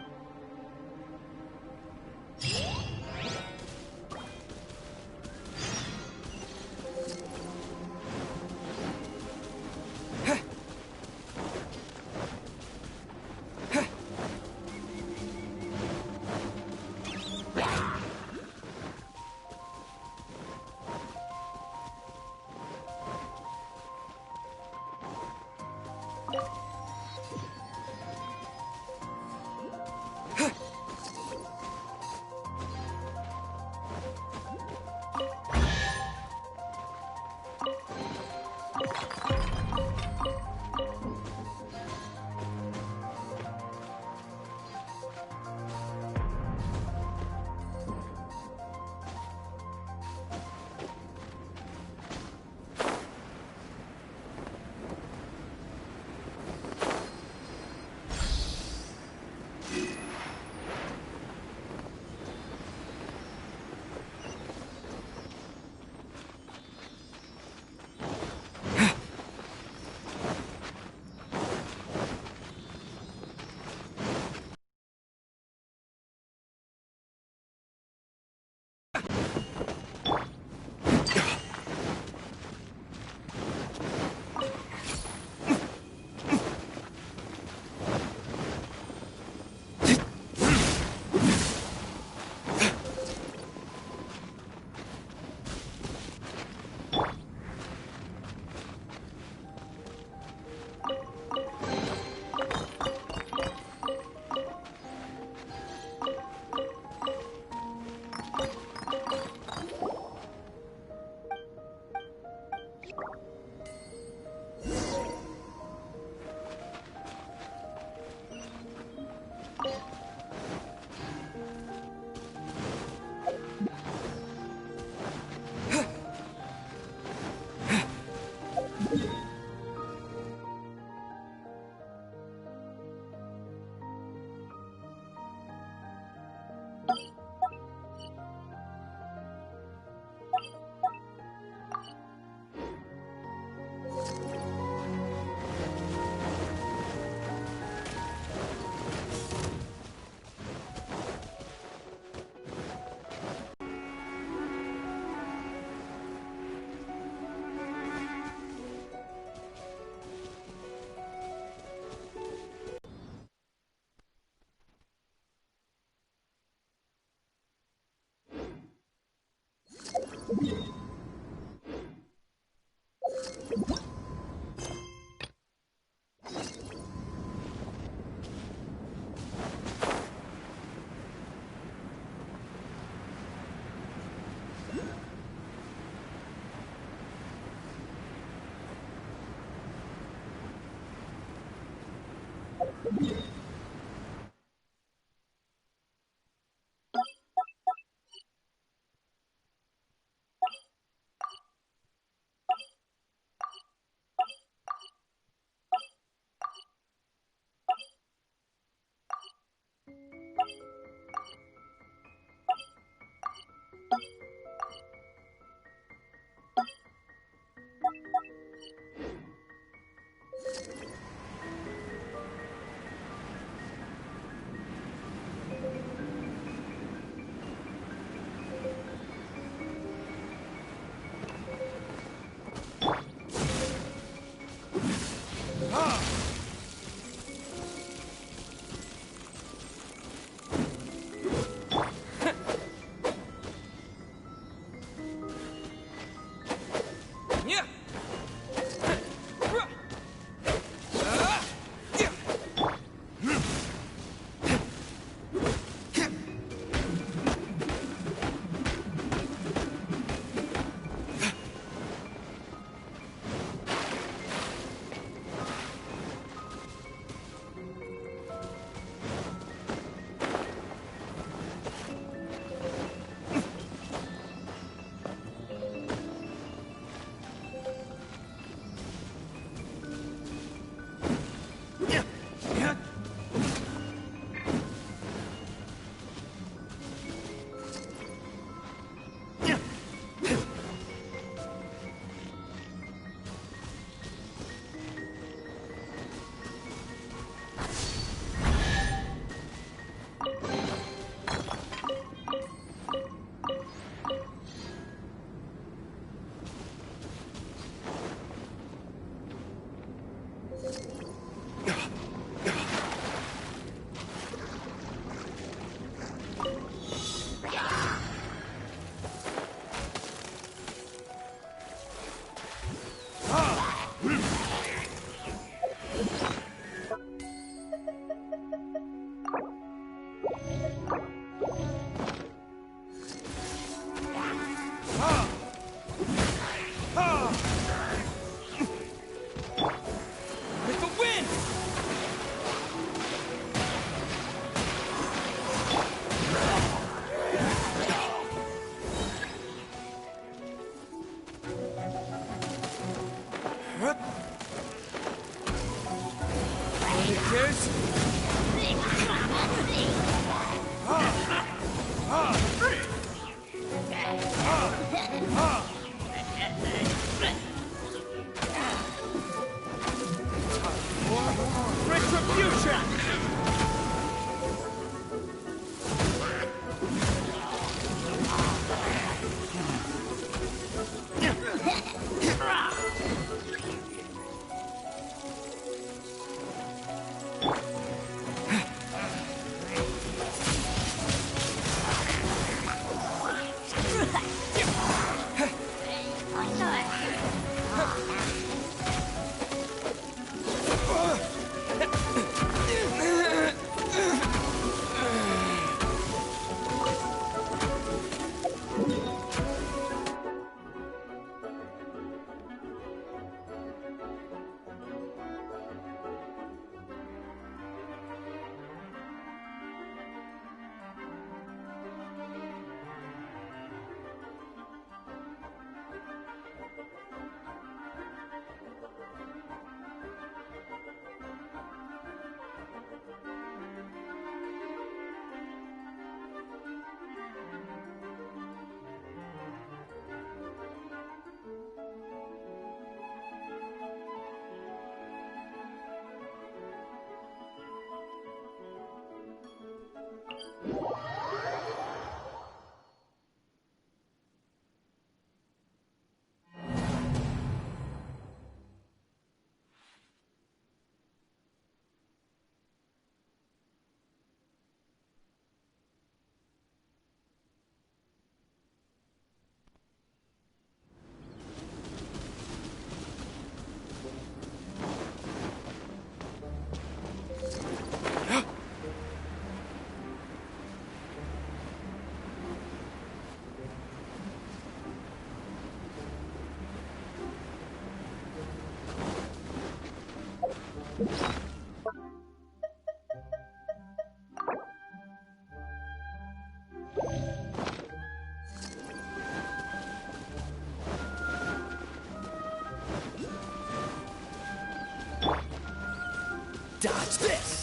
Dodge this!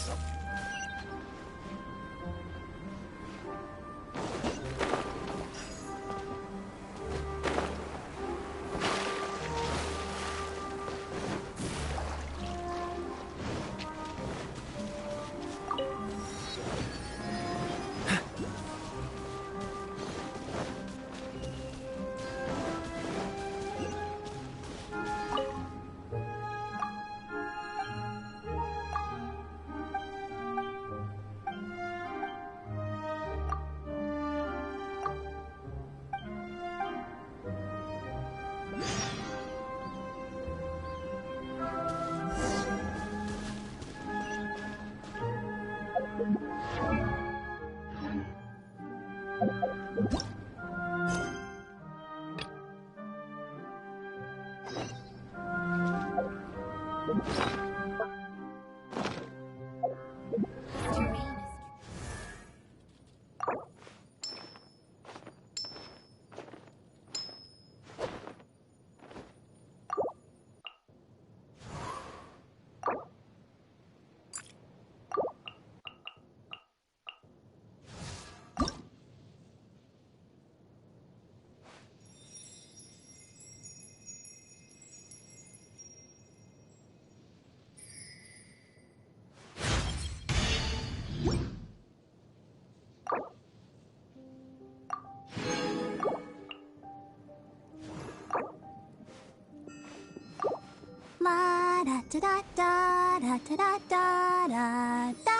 La da da da da da da da da da.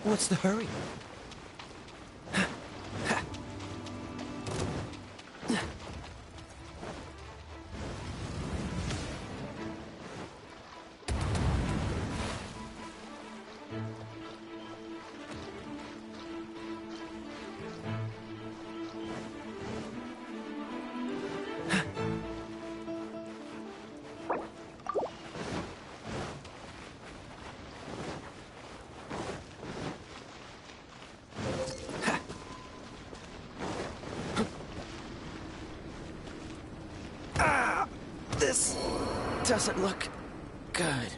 What's the hurry? This doesn't look good.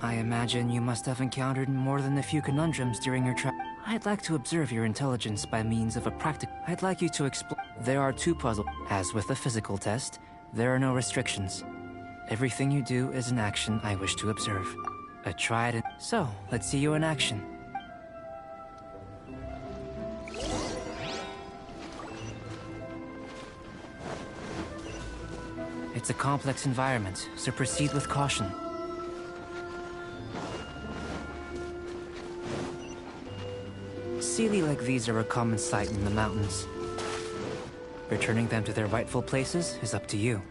I imagine you must have encountered more than a few conundrums during your trip. I'd like to observe your intelligence by means of a practical... I'd like you to explore... There are 2 puzzles. As with the physical test, there are no restrictions. Everything you do is an action I wish to observe. A tried and... So, let's see you in action. It's a complex environment, so proceed with caution. Sealy like these are a common sight in the mountains. Returning them to their rightful places is up to you.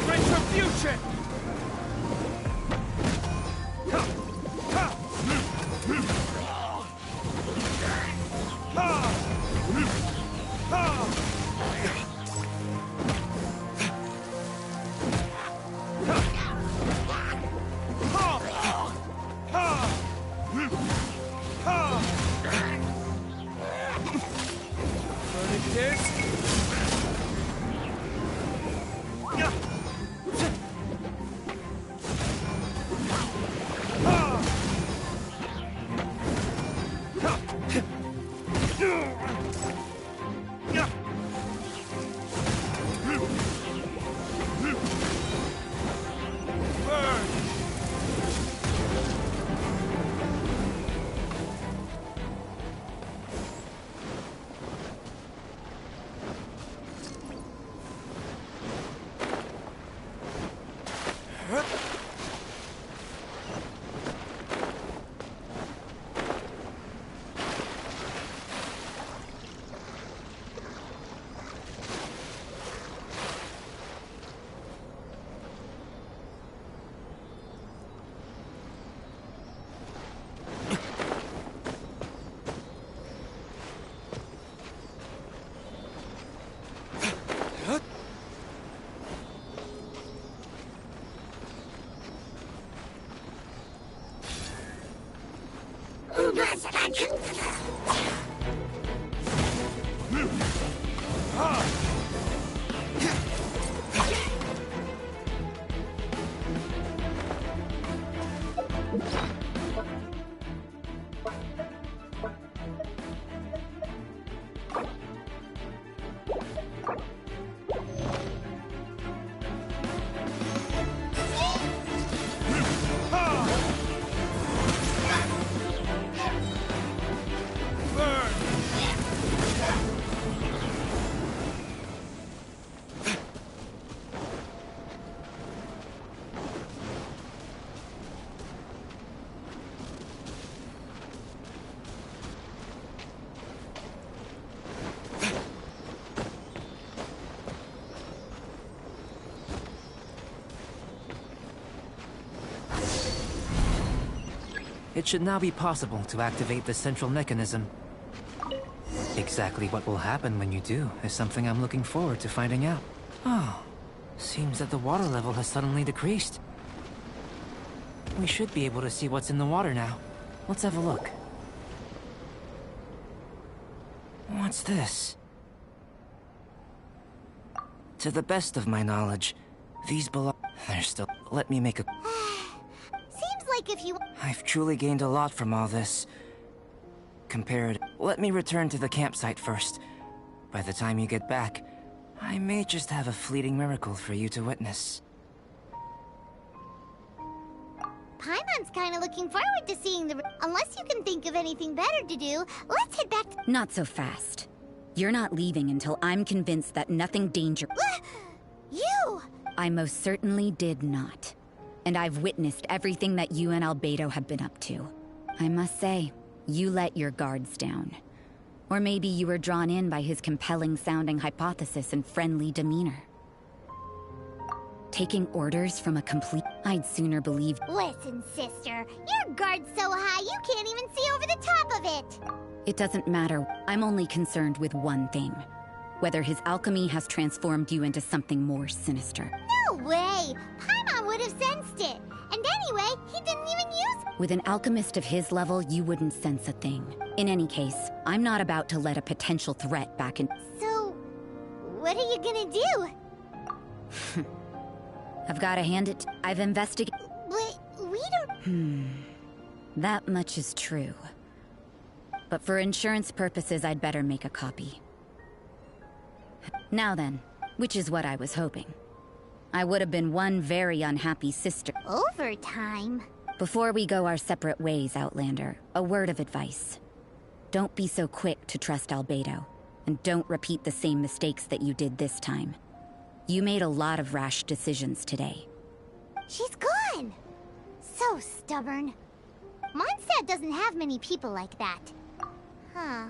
Retribution! It should now be possible to activate the central mechanism. Exactly what will happen when you do is something I'm looking forward to finding out. Oh, seems that the water level has suddenly decreased. We should be able to see what's in the water now. Let's have a look. What's this? To the best of my knowledge, these belong... There's still... Let me make a... Seems like if you... I've truly gained a lot from all this. Compared... Let me return to the campsite first. By the time you get back, I may just have a fleeting miracle for you to witness. Paimon's kinda looking forward to seeing the... Unless you can think of anything better to do, let's head back to... Not so fast. You're not leaving until I'm convinced that nothing danger... You! I most certainly did not. And I've witnessed everything that you and Albedo have been up to. I must say, you let your guards down. Or maybe you were drawn in by his compelling-sounding hypothesis and friendly demeanor. Taking orders from a complete... I'd sooner believe... Listen, sister. Your guard's so high you can't even see over the top of it! It doesn't matter. I'm only concerned with one thing. Whether his alchemy has transformed you into something more sinister. No way! Paimon would have sensed it! And anyway, he didn't even use... With an alchemist of his level, you wouldn't sense a thing. In any case, I'm not about to let a potential threat back in... So... what are you gonna do? I've gotta hand it... I've investigated... But we don't... That much is true. But for insurance purposes, I'd better make a copy. Now then, which is what I was hoping. I would have been one very unhappy sister. Overtime? Before we go our separate ways, Outlander, a word of advice. Don't be so quick to trust Albedo, and don't repeat the same mistakes that you did this time. You made a lot of rash decisions today. She's gone! So stubborn. Mondstadt doesn't have many people like that. Huh.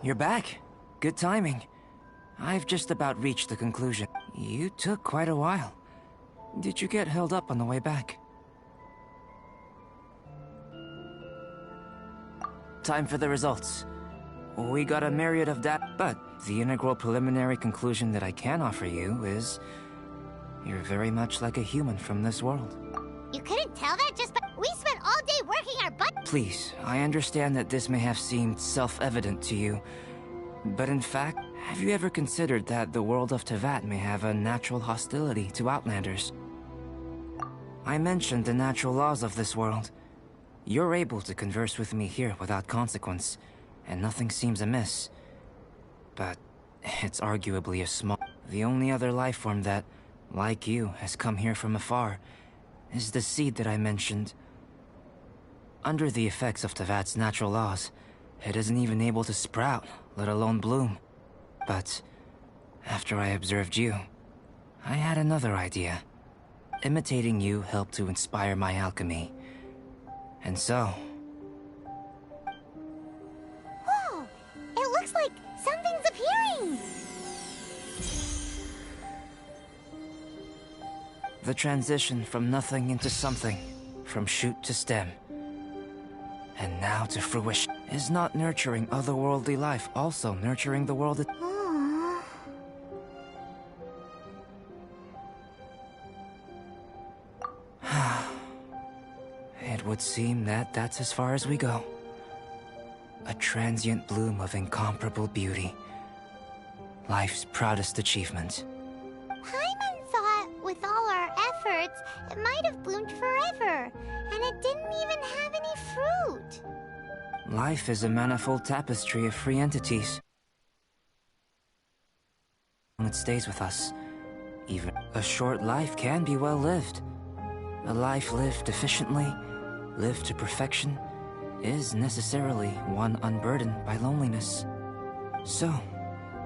You're back. Good timing. I've just about reached the conclusion. You took quite a while. Did you get held up on the way back? Time for the results. We got a myriad of data, but the integral preliminary conclusion that I can offer you is... you're very much like a human from this world. You couldn't tell that just by... We spent all day working our butt... Please, I understand that this may have seemed self-evident to you, but in fact, have you ever considered that the world of Teyvat may have a natural hostility to Outlanders? I mentioned the natural laws of this world. You're able to converse with me here without consequence, and nothing seems amiss. But it's arguably a small... The only other life form that, like you, has come here from afar is the seed that I mentioned. Under the effects of Teyvat's natural laws, it isn't even able to sprout, let alone bloom. But after I observed you, I had another idea. Imitating you helped to inspire my alchemy. And so... Whoa! It looks like something's appearing! The transition from nothing into something, from shoot to stem, and now to fruition, is not nurturing otherworldly life also nurturing the world Aww. It would seem that that's as far as we go. A transient bloom of incomparable beauty. Life's proudest achievement. Paimon thought, with all our efforts, it might have bloomed forever, and it didn't even have any fruit. Life is a manifold tapestry of free entities. It stays with us. Even a short life can be well lived. A life lived efficiently, lived to perfection, is necessarily one unburdened by loneliness. So,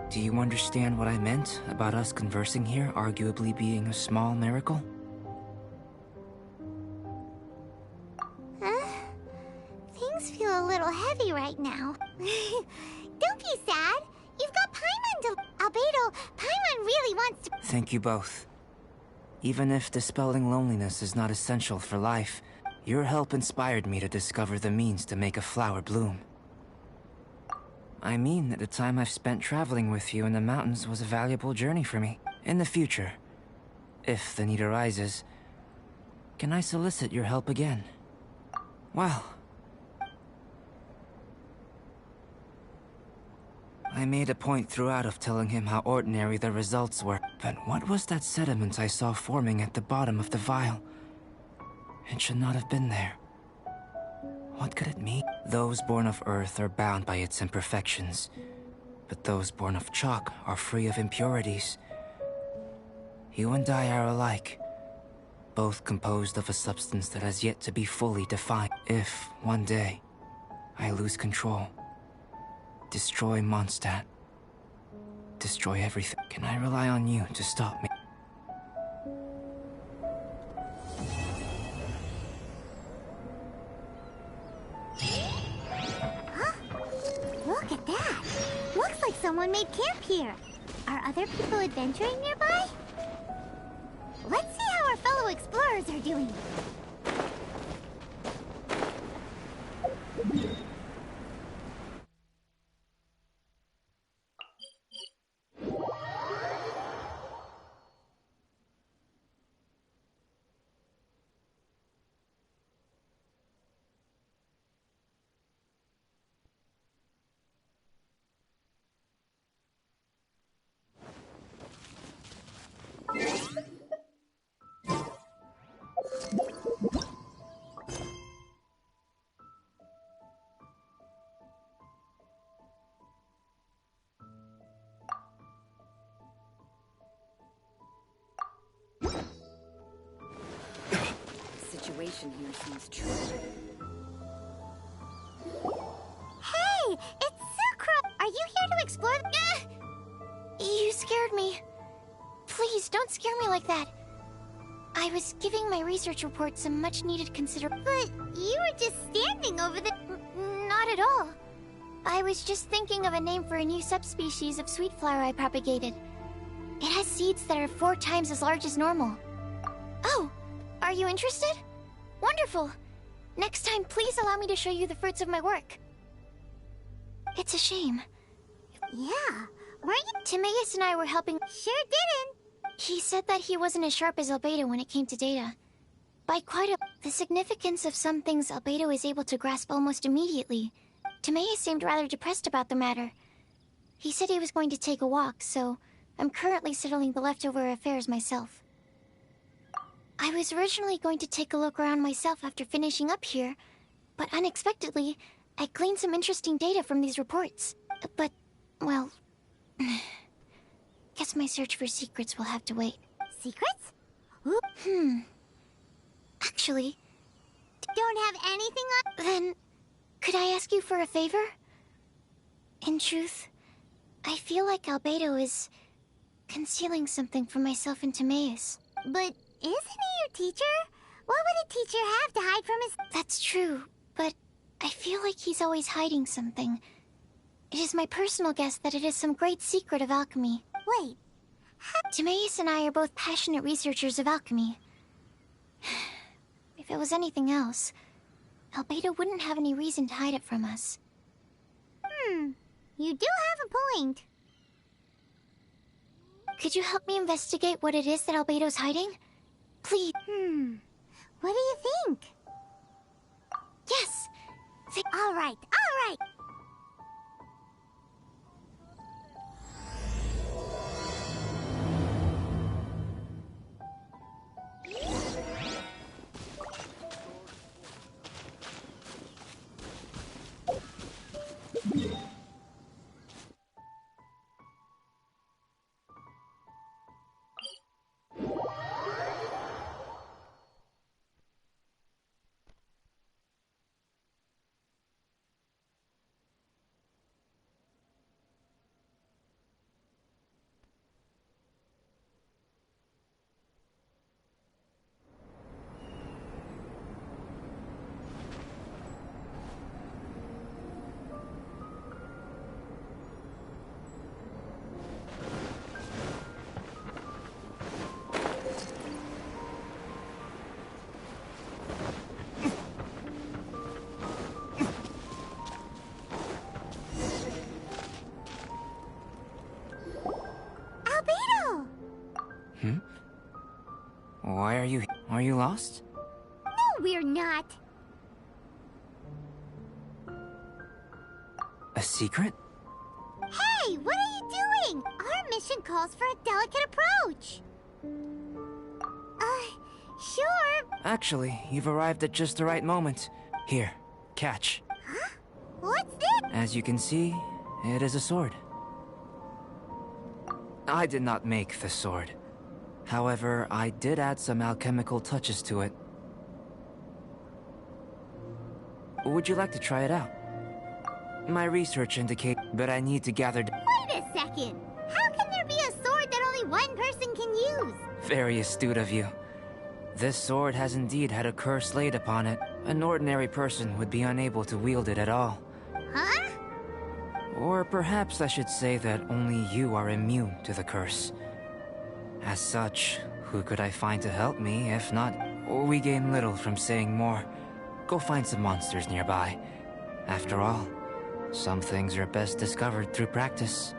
do you understand what I meant about us conversing here arguably being a small miracle? Things feel a little heavy right now. Don't be sad. You've got Paimon to... Albedo, Paimon really wants to... Thank you both. Even if dispelling loneliness is not essential for life, your help inspired me to discover the means to make a flower bloom. I mean that the time I've spent traveling with you in the mountains was a valuable journey for me. In the future, if the need arises, can I solicit your help again? Well... I made a point throughout of telling him how ordinary the results were. But what was that sediment I saw forming at the bottom of the vial? It should not have been there. What could it mean? Those born of Earth are bound by its imperfections, but those born of chalk are free of impurities. You and I are alike, both composed of a substance that has yet to be fully defined. If, one day, I lose control, destroy Mondstadt, destroy everything, can I rely on you to stop me? Look at that! Looks like someone made camp here. Are other people adventuring nearby? Let's see how our fellow explorers are doing. Situation here seems true. Hey! It's Sucro! Are you here to explore the... You scared me. Please, don't scare me like that. I was giving my research report some much-needed consideration. But you were just standing over the... Not at all. I was just thinking of a name for a new subspecies of sweet flower I propagated. It has seeds that are 4 times as large as normal. Oh, are you interested? Wonderful. Next time, please allow me to show you the fruits of my work. It's a shame. Yeah, weren't you? Timaeus and I were helping. Sure didn't. He said that he wasn't as sharp as Albedo when it came to data. By quite a... The significance of some things Albedo is able to grasp almost immediately. Timaeus seemed rather depressed about the matter. He said he was going to take a walk, so I'm currently settling the leftover affairs myself. I was originally going to take a look around myself after finishing up here, but unexpectedly, I gleaned some interesting data from these reports. But, well... guess my search for secrets will have to wait. Secrets? Actually... Don't have anything on... Then, could I ask you for a favor? In truth, I feel like Albedo is... concealing something from myself and Timaeus. But isn't he your teacher? What would a teacher have to hide from his... That's true, but I feel like he's always hiding something. It is my personal guess that it is some great secret of alchemy. Wait. Timaeus and I are both passionate researchers of alchemy. If it was anything else, Albedo wouldn't have any reason to hide it from us. You do have a point. Could you help me investigate what it is that Albedo's hiding? Please. What do you think? Yes! All right, all right. Why are you... Are you lost? No, we're not. A secret? Hey, what are you doing? Our mission calls for a delicate approach. Sure. Actually, you've arrived at just the right moment. Here, catch. Huh? What's this? As you can see, it is a sword. I did not make the sword. However, I did add some alchemical touches to it. Would you like to try it out? My research indicates, but I need to gather... Wait a second. How can there be a sword that only one person can use? Very astute of you. This sword has indeed had a curse laid upon it. An ordinary person would be unable to wield it at all. Huh? Or perhaps I should say that only you are immune to the curse. As such, who could I find to help me, if not... We gain little from saying more. Go find some monsters nearby. After all, some things are best discovered through practice.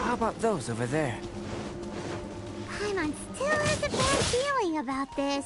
How about those over there? Paimon still has a bad feeling about this.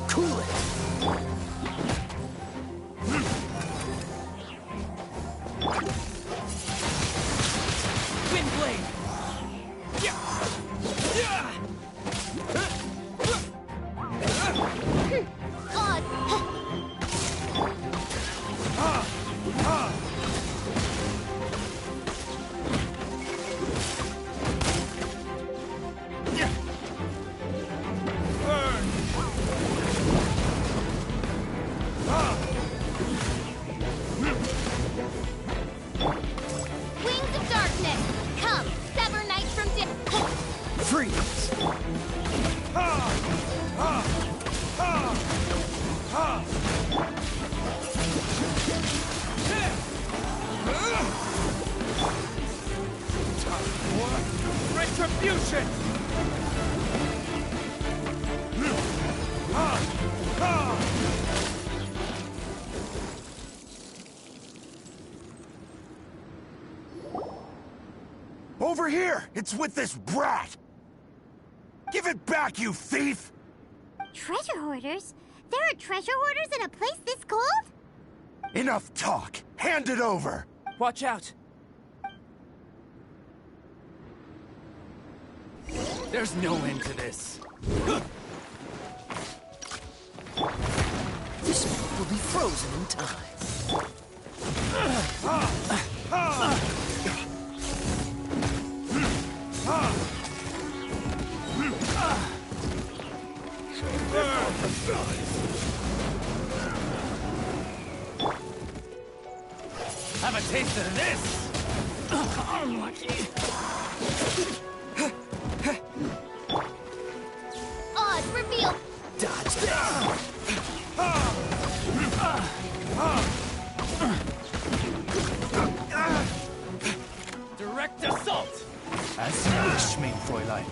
Cool it! Wind blade! Wings of darkness! Come, sever night from day. Freeze! Retribution! Over here! It's with this brat! Give it back, you thief! Treasure hoarders? There are treasure hoarders in a place this cold? Enough talk! Hand it over! Watch out! There's no end to this. This one will be frozen in time. Have a taste of this! Unlucky. Odd reveal! Dodge that! Direct assault! As you wish, mein Fräulein.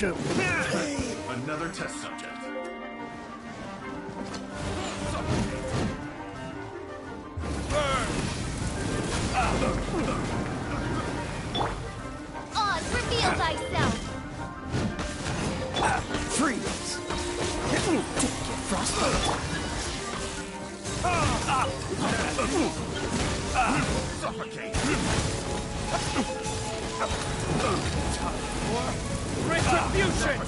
Another test subject. Oz, reveal thyself! Freeze! Don't get frostbite! Suffocate! Retribution!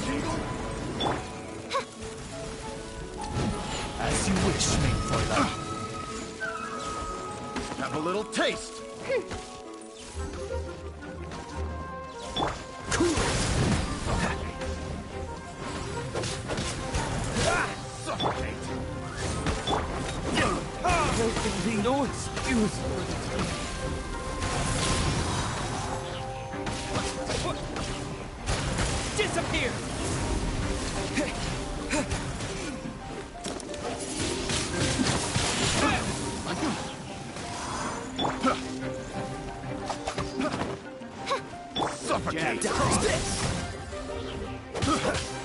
As you wish, main Fräulein. Have a little taste! Suffocate! There can be no excuse for this. Disappear! Suffocate! Dodge this!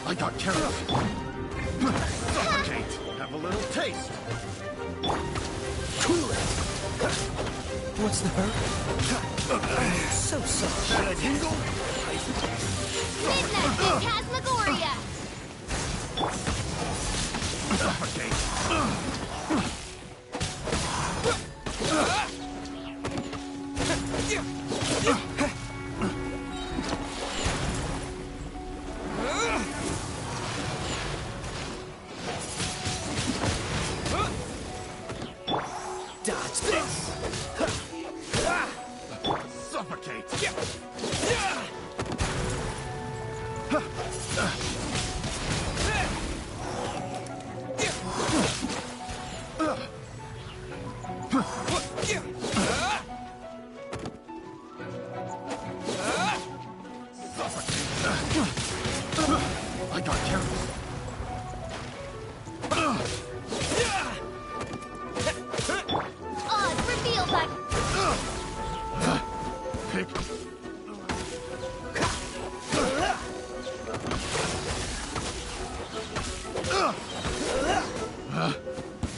I got careless. Suffocate! Have a little taste! Cool it! What's the hurt? So soft. Tingle? Midnight Phantasmagoria! Suffocate! Dodge this! Suffocate! I got careless. Oz, reveal thy... Pick.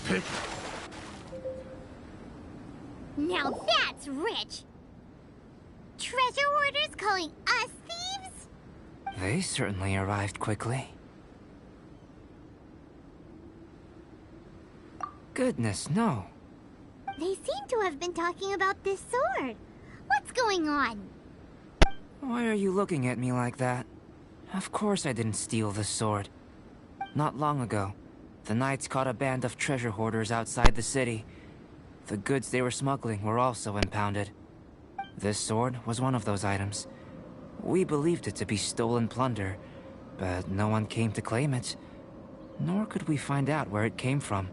Pick. Now that's rich! Treasure hoarders calling us thieves? They certainly arrived quickly. Goodness, no. They seem to have been talking about this sword. What's going on? Why are you looking at me like that? Of course I didn't steal the sword. Not long ago, the Knights caught a band of treasure hoarders outside the city. The goods they were smuggling were also impounded. This sword was one of those items. We believed it to be stolen plunder, but no one came to claim it. Nor could we find out where it came from,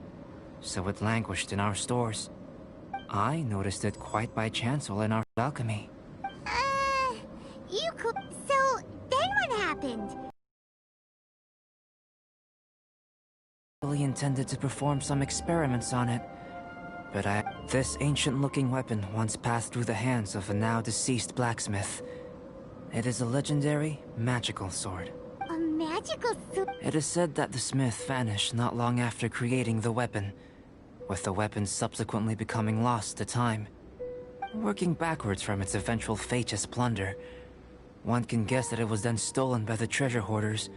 so it languished in our stores. I noticed it quite by chance while in our alchemy. You could... So, then what happened? I really intended to perform some experiments on it, but this ancient-looking weapon once passed through the hands of a now-deceased blacksmith. It is a legendary, magical sword. A magical sword? It is said that the smith vanished not long after creating the weapon, with the weapon subsequently becoming lost to time. Working backwards from its eventual fate as plunder, one can guess that it was then stolen by the treasure hoarders,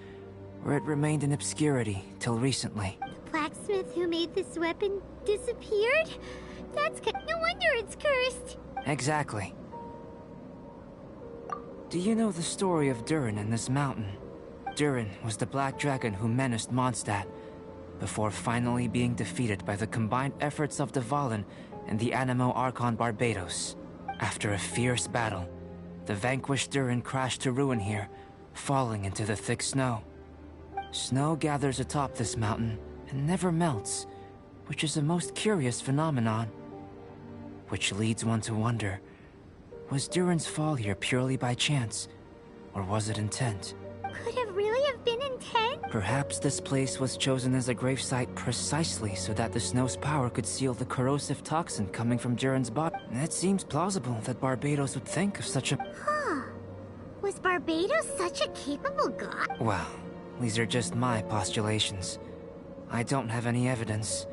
where it remained in obscurity till recently. The blacksmith who made this weapon disappeared? No wonder it's cursed. Exactly. Do you know the story of Durin and this mountain? Durin was the black dragon who menaced Mondstadt, before finally being defeated by the combined efforts of the Valen and the Animo Archon Barbados. After a fierce battle, the vanquished Durin crashed to ruin here, falling into the thick snow. Snow gathers atop this mountain and never melts, which is a most curious phenomenon. Which leads one to wonder, was Durin's fall here purely by chance, or was it intent? Could it really have been intent? Perhaps this place was chosen as a gravesite precisely so that the snow's power could seal the corrosive toxin coming from Durin's body. It seems plausible that Barbados would think of such a... Huh. Was Barbados such a capable god? Well, these are just my postulations. I don't have any evidence.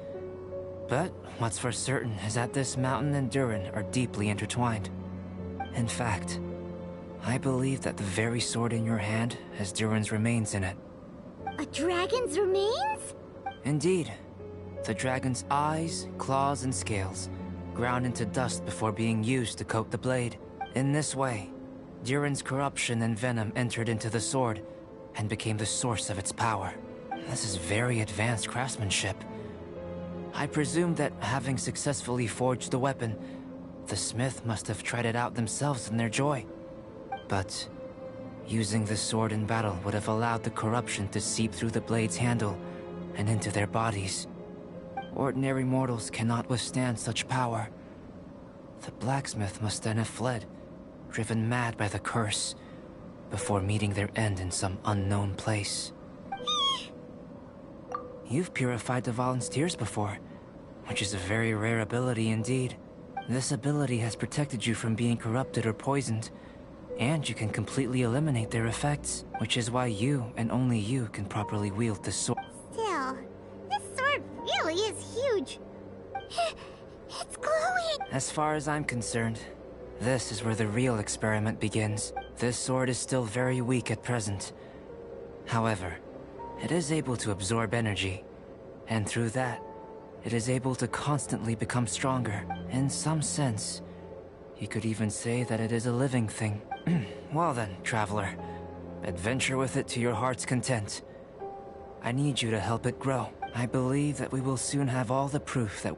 But what's for certain is that this mountain and Durin are deeply intertwined. In fact, I believe that the very sword in your hand has Durin's remains in it. A dragon's remains? Indeed. The dragon's eyes, claws, and scales ground into dust before being used to coat the blade. In this way, Durin's corruption and venom entered into the sword and became the source of its power. This is very advanced craftsmanship. I presume that having successfully forged the weapon, the smith must have tried it out themselves in their joy. But using the sword in battle would have allowed the corruption to seep through the blade's handle and into their bodies. Ordinary mortals cannot withstand such power. The blacksmith must then have fled, driven mad by the curse, before meeting their end in some unknown place. You've purified the volunteers before, which is a very rare ability indeed. This ability has protected you from being corrupted or poisoned, and you can completely eliminate their effects, which is why you and only you can properly wield the sword. Still, this sword really is huge. It's glowing! As far as I'm concerned, this is where the real experiment begins. This sword is still very weak at present. However, it is able to absorb energy, and through that, it is able to constantly become stronger. In some sense, you could even say that it is a living thing. Well then, traveler, adventure with it to your heart's content. I need you to help it grow. I believe that we will soon have all the proof that...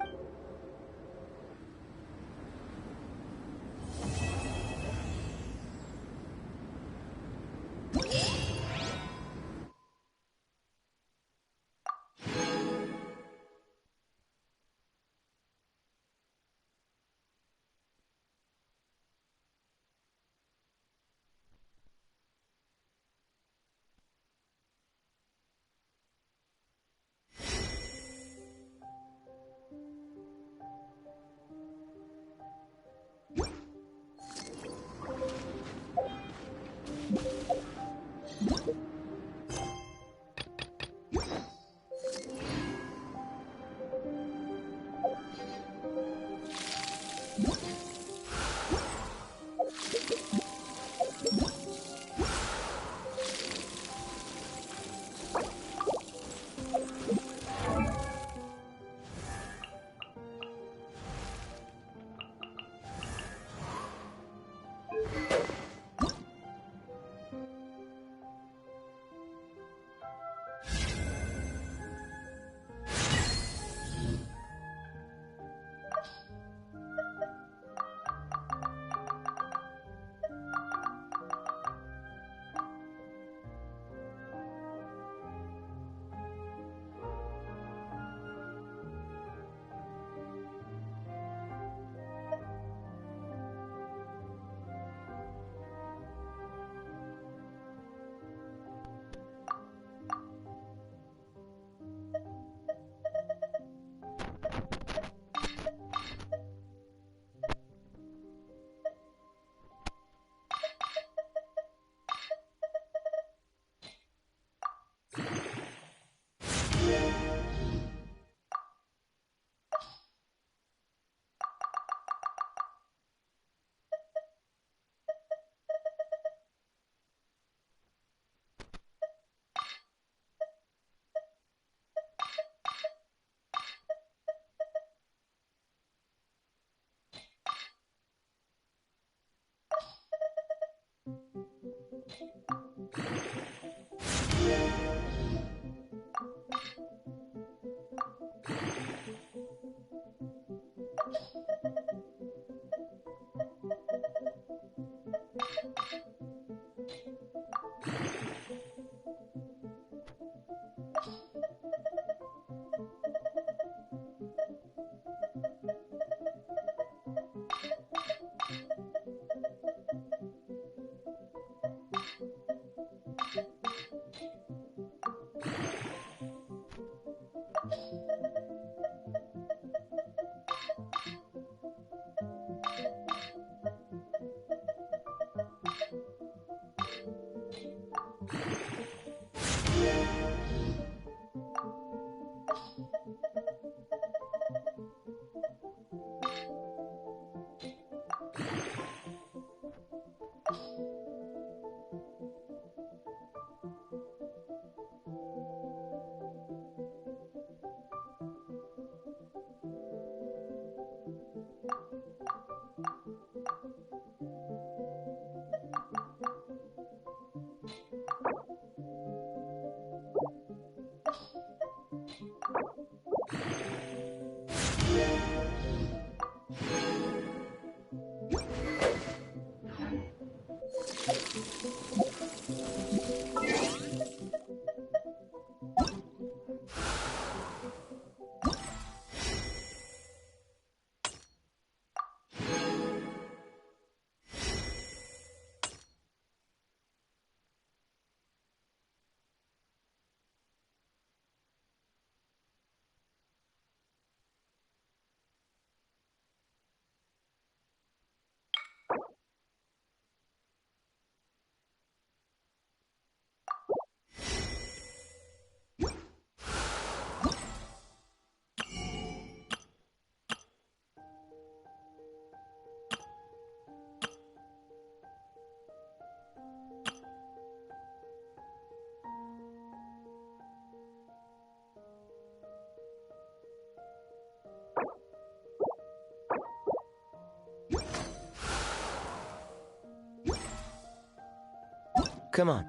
Come on.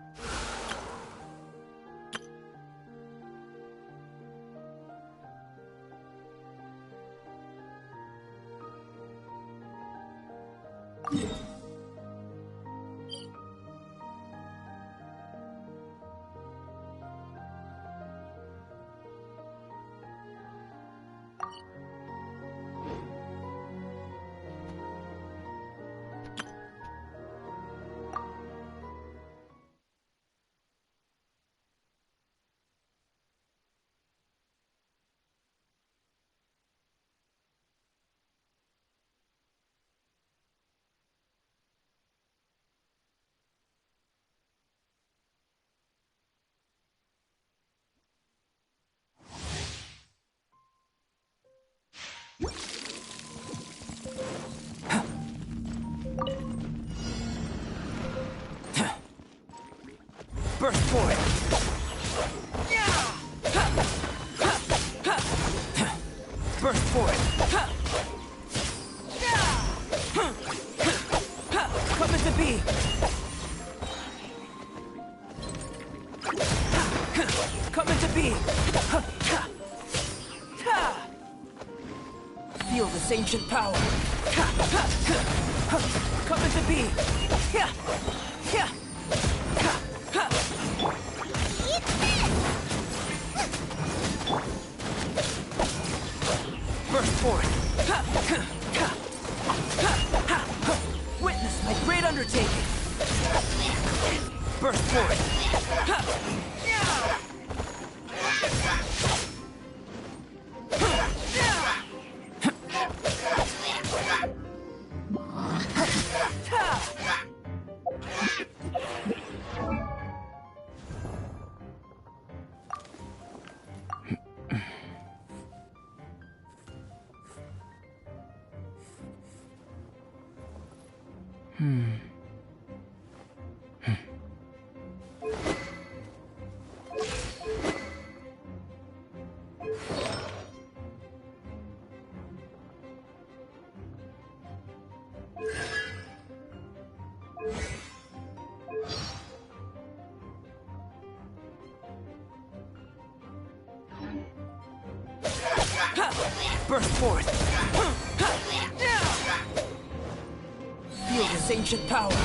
Burst for it! Burst for it! Come into B! Come into B! Feel this ancient power! Come into B! Burst for it! Witness my great undertaking! Burst for it! Burst forth! Feel this ancient power!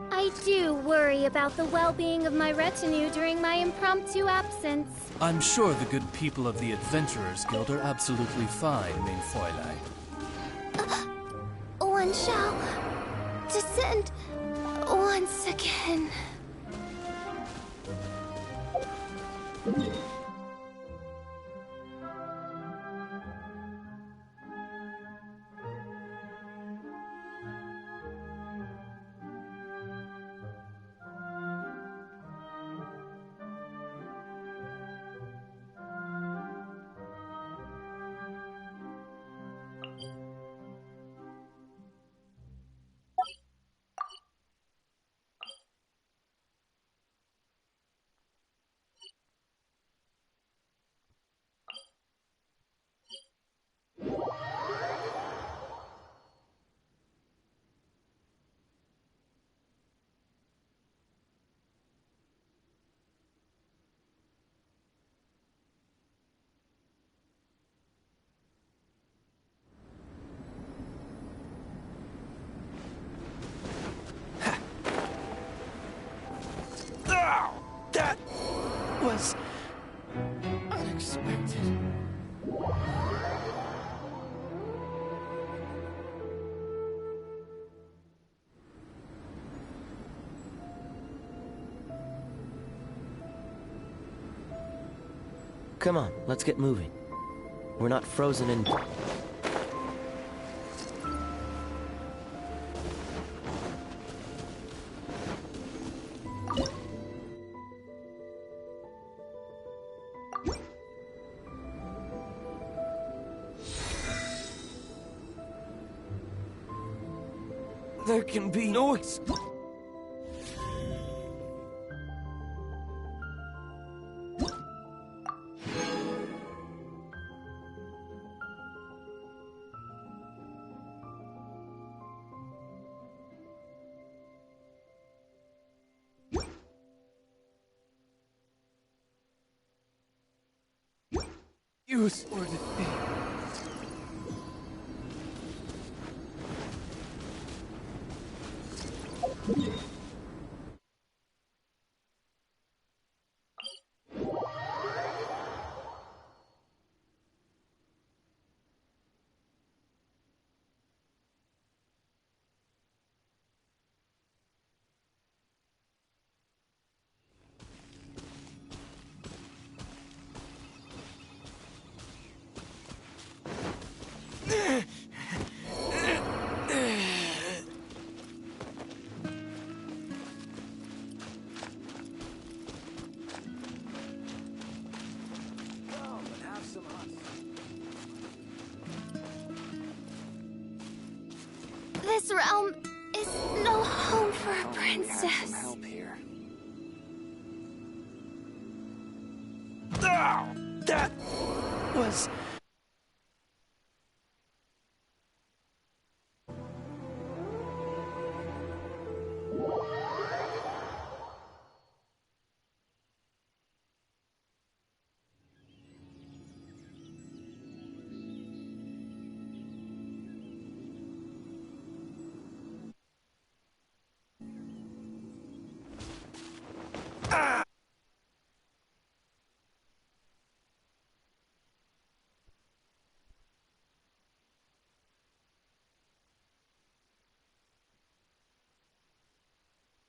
I do worry about the well-being of my retinue during my impromptu absence. I'm sure the good people of the Adventurers Guild are absolutely fine, mein Fräulein. One shall descend once again. was unexpected. Come on, let's get moving. We're not frozen in... There can be no use or defeat. This realm is no home for a princess. Help here. That was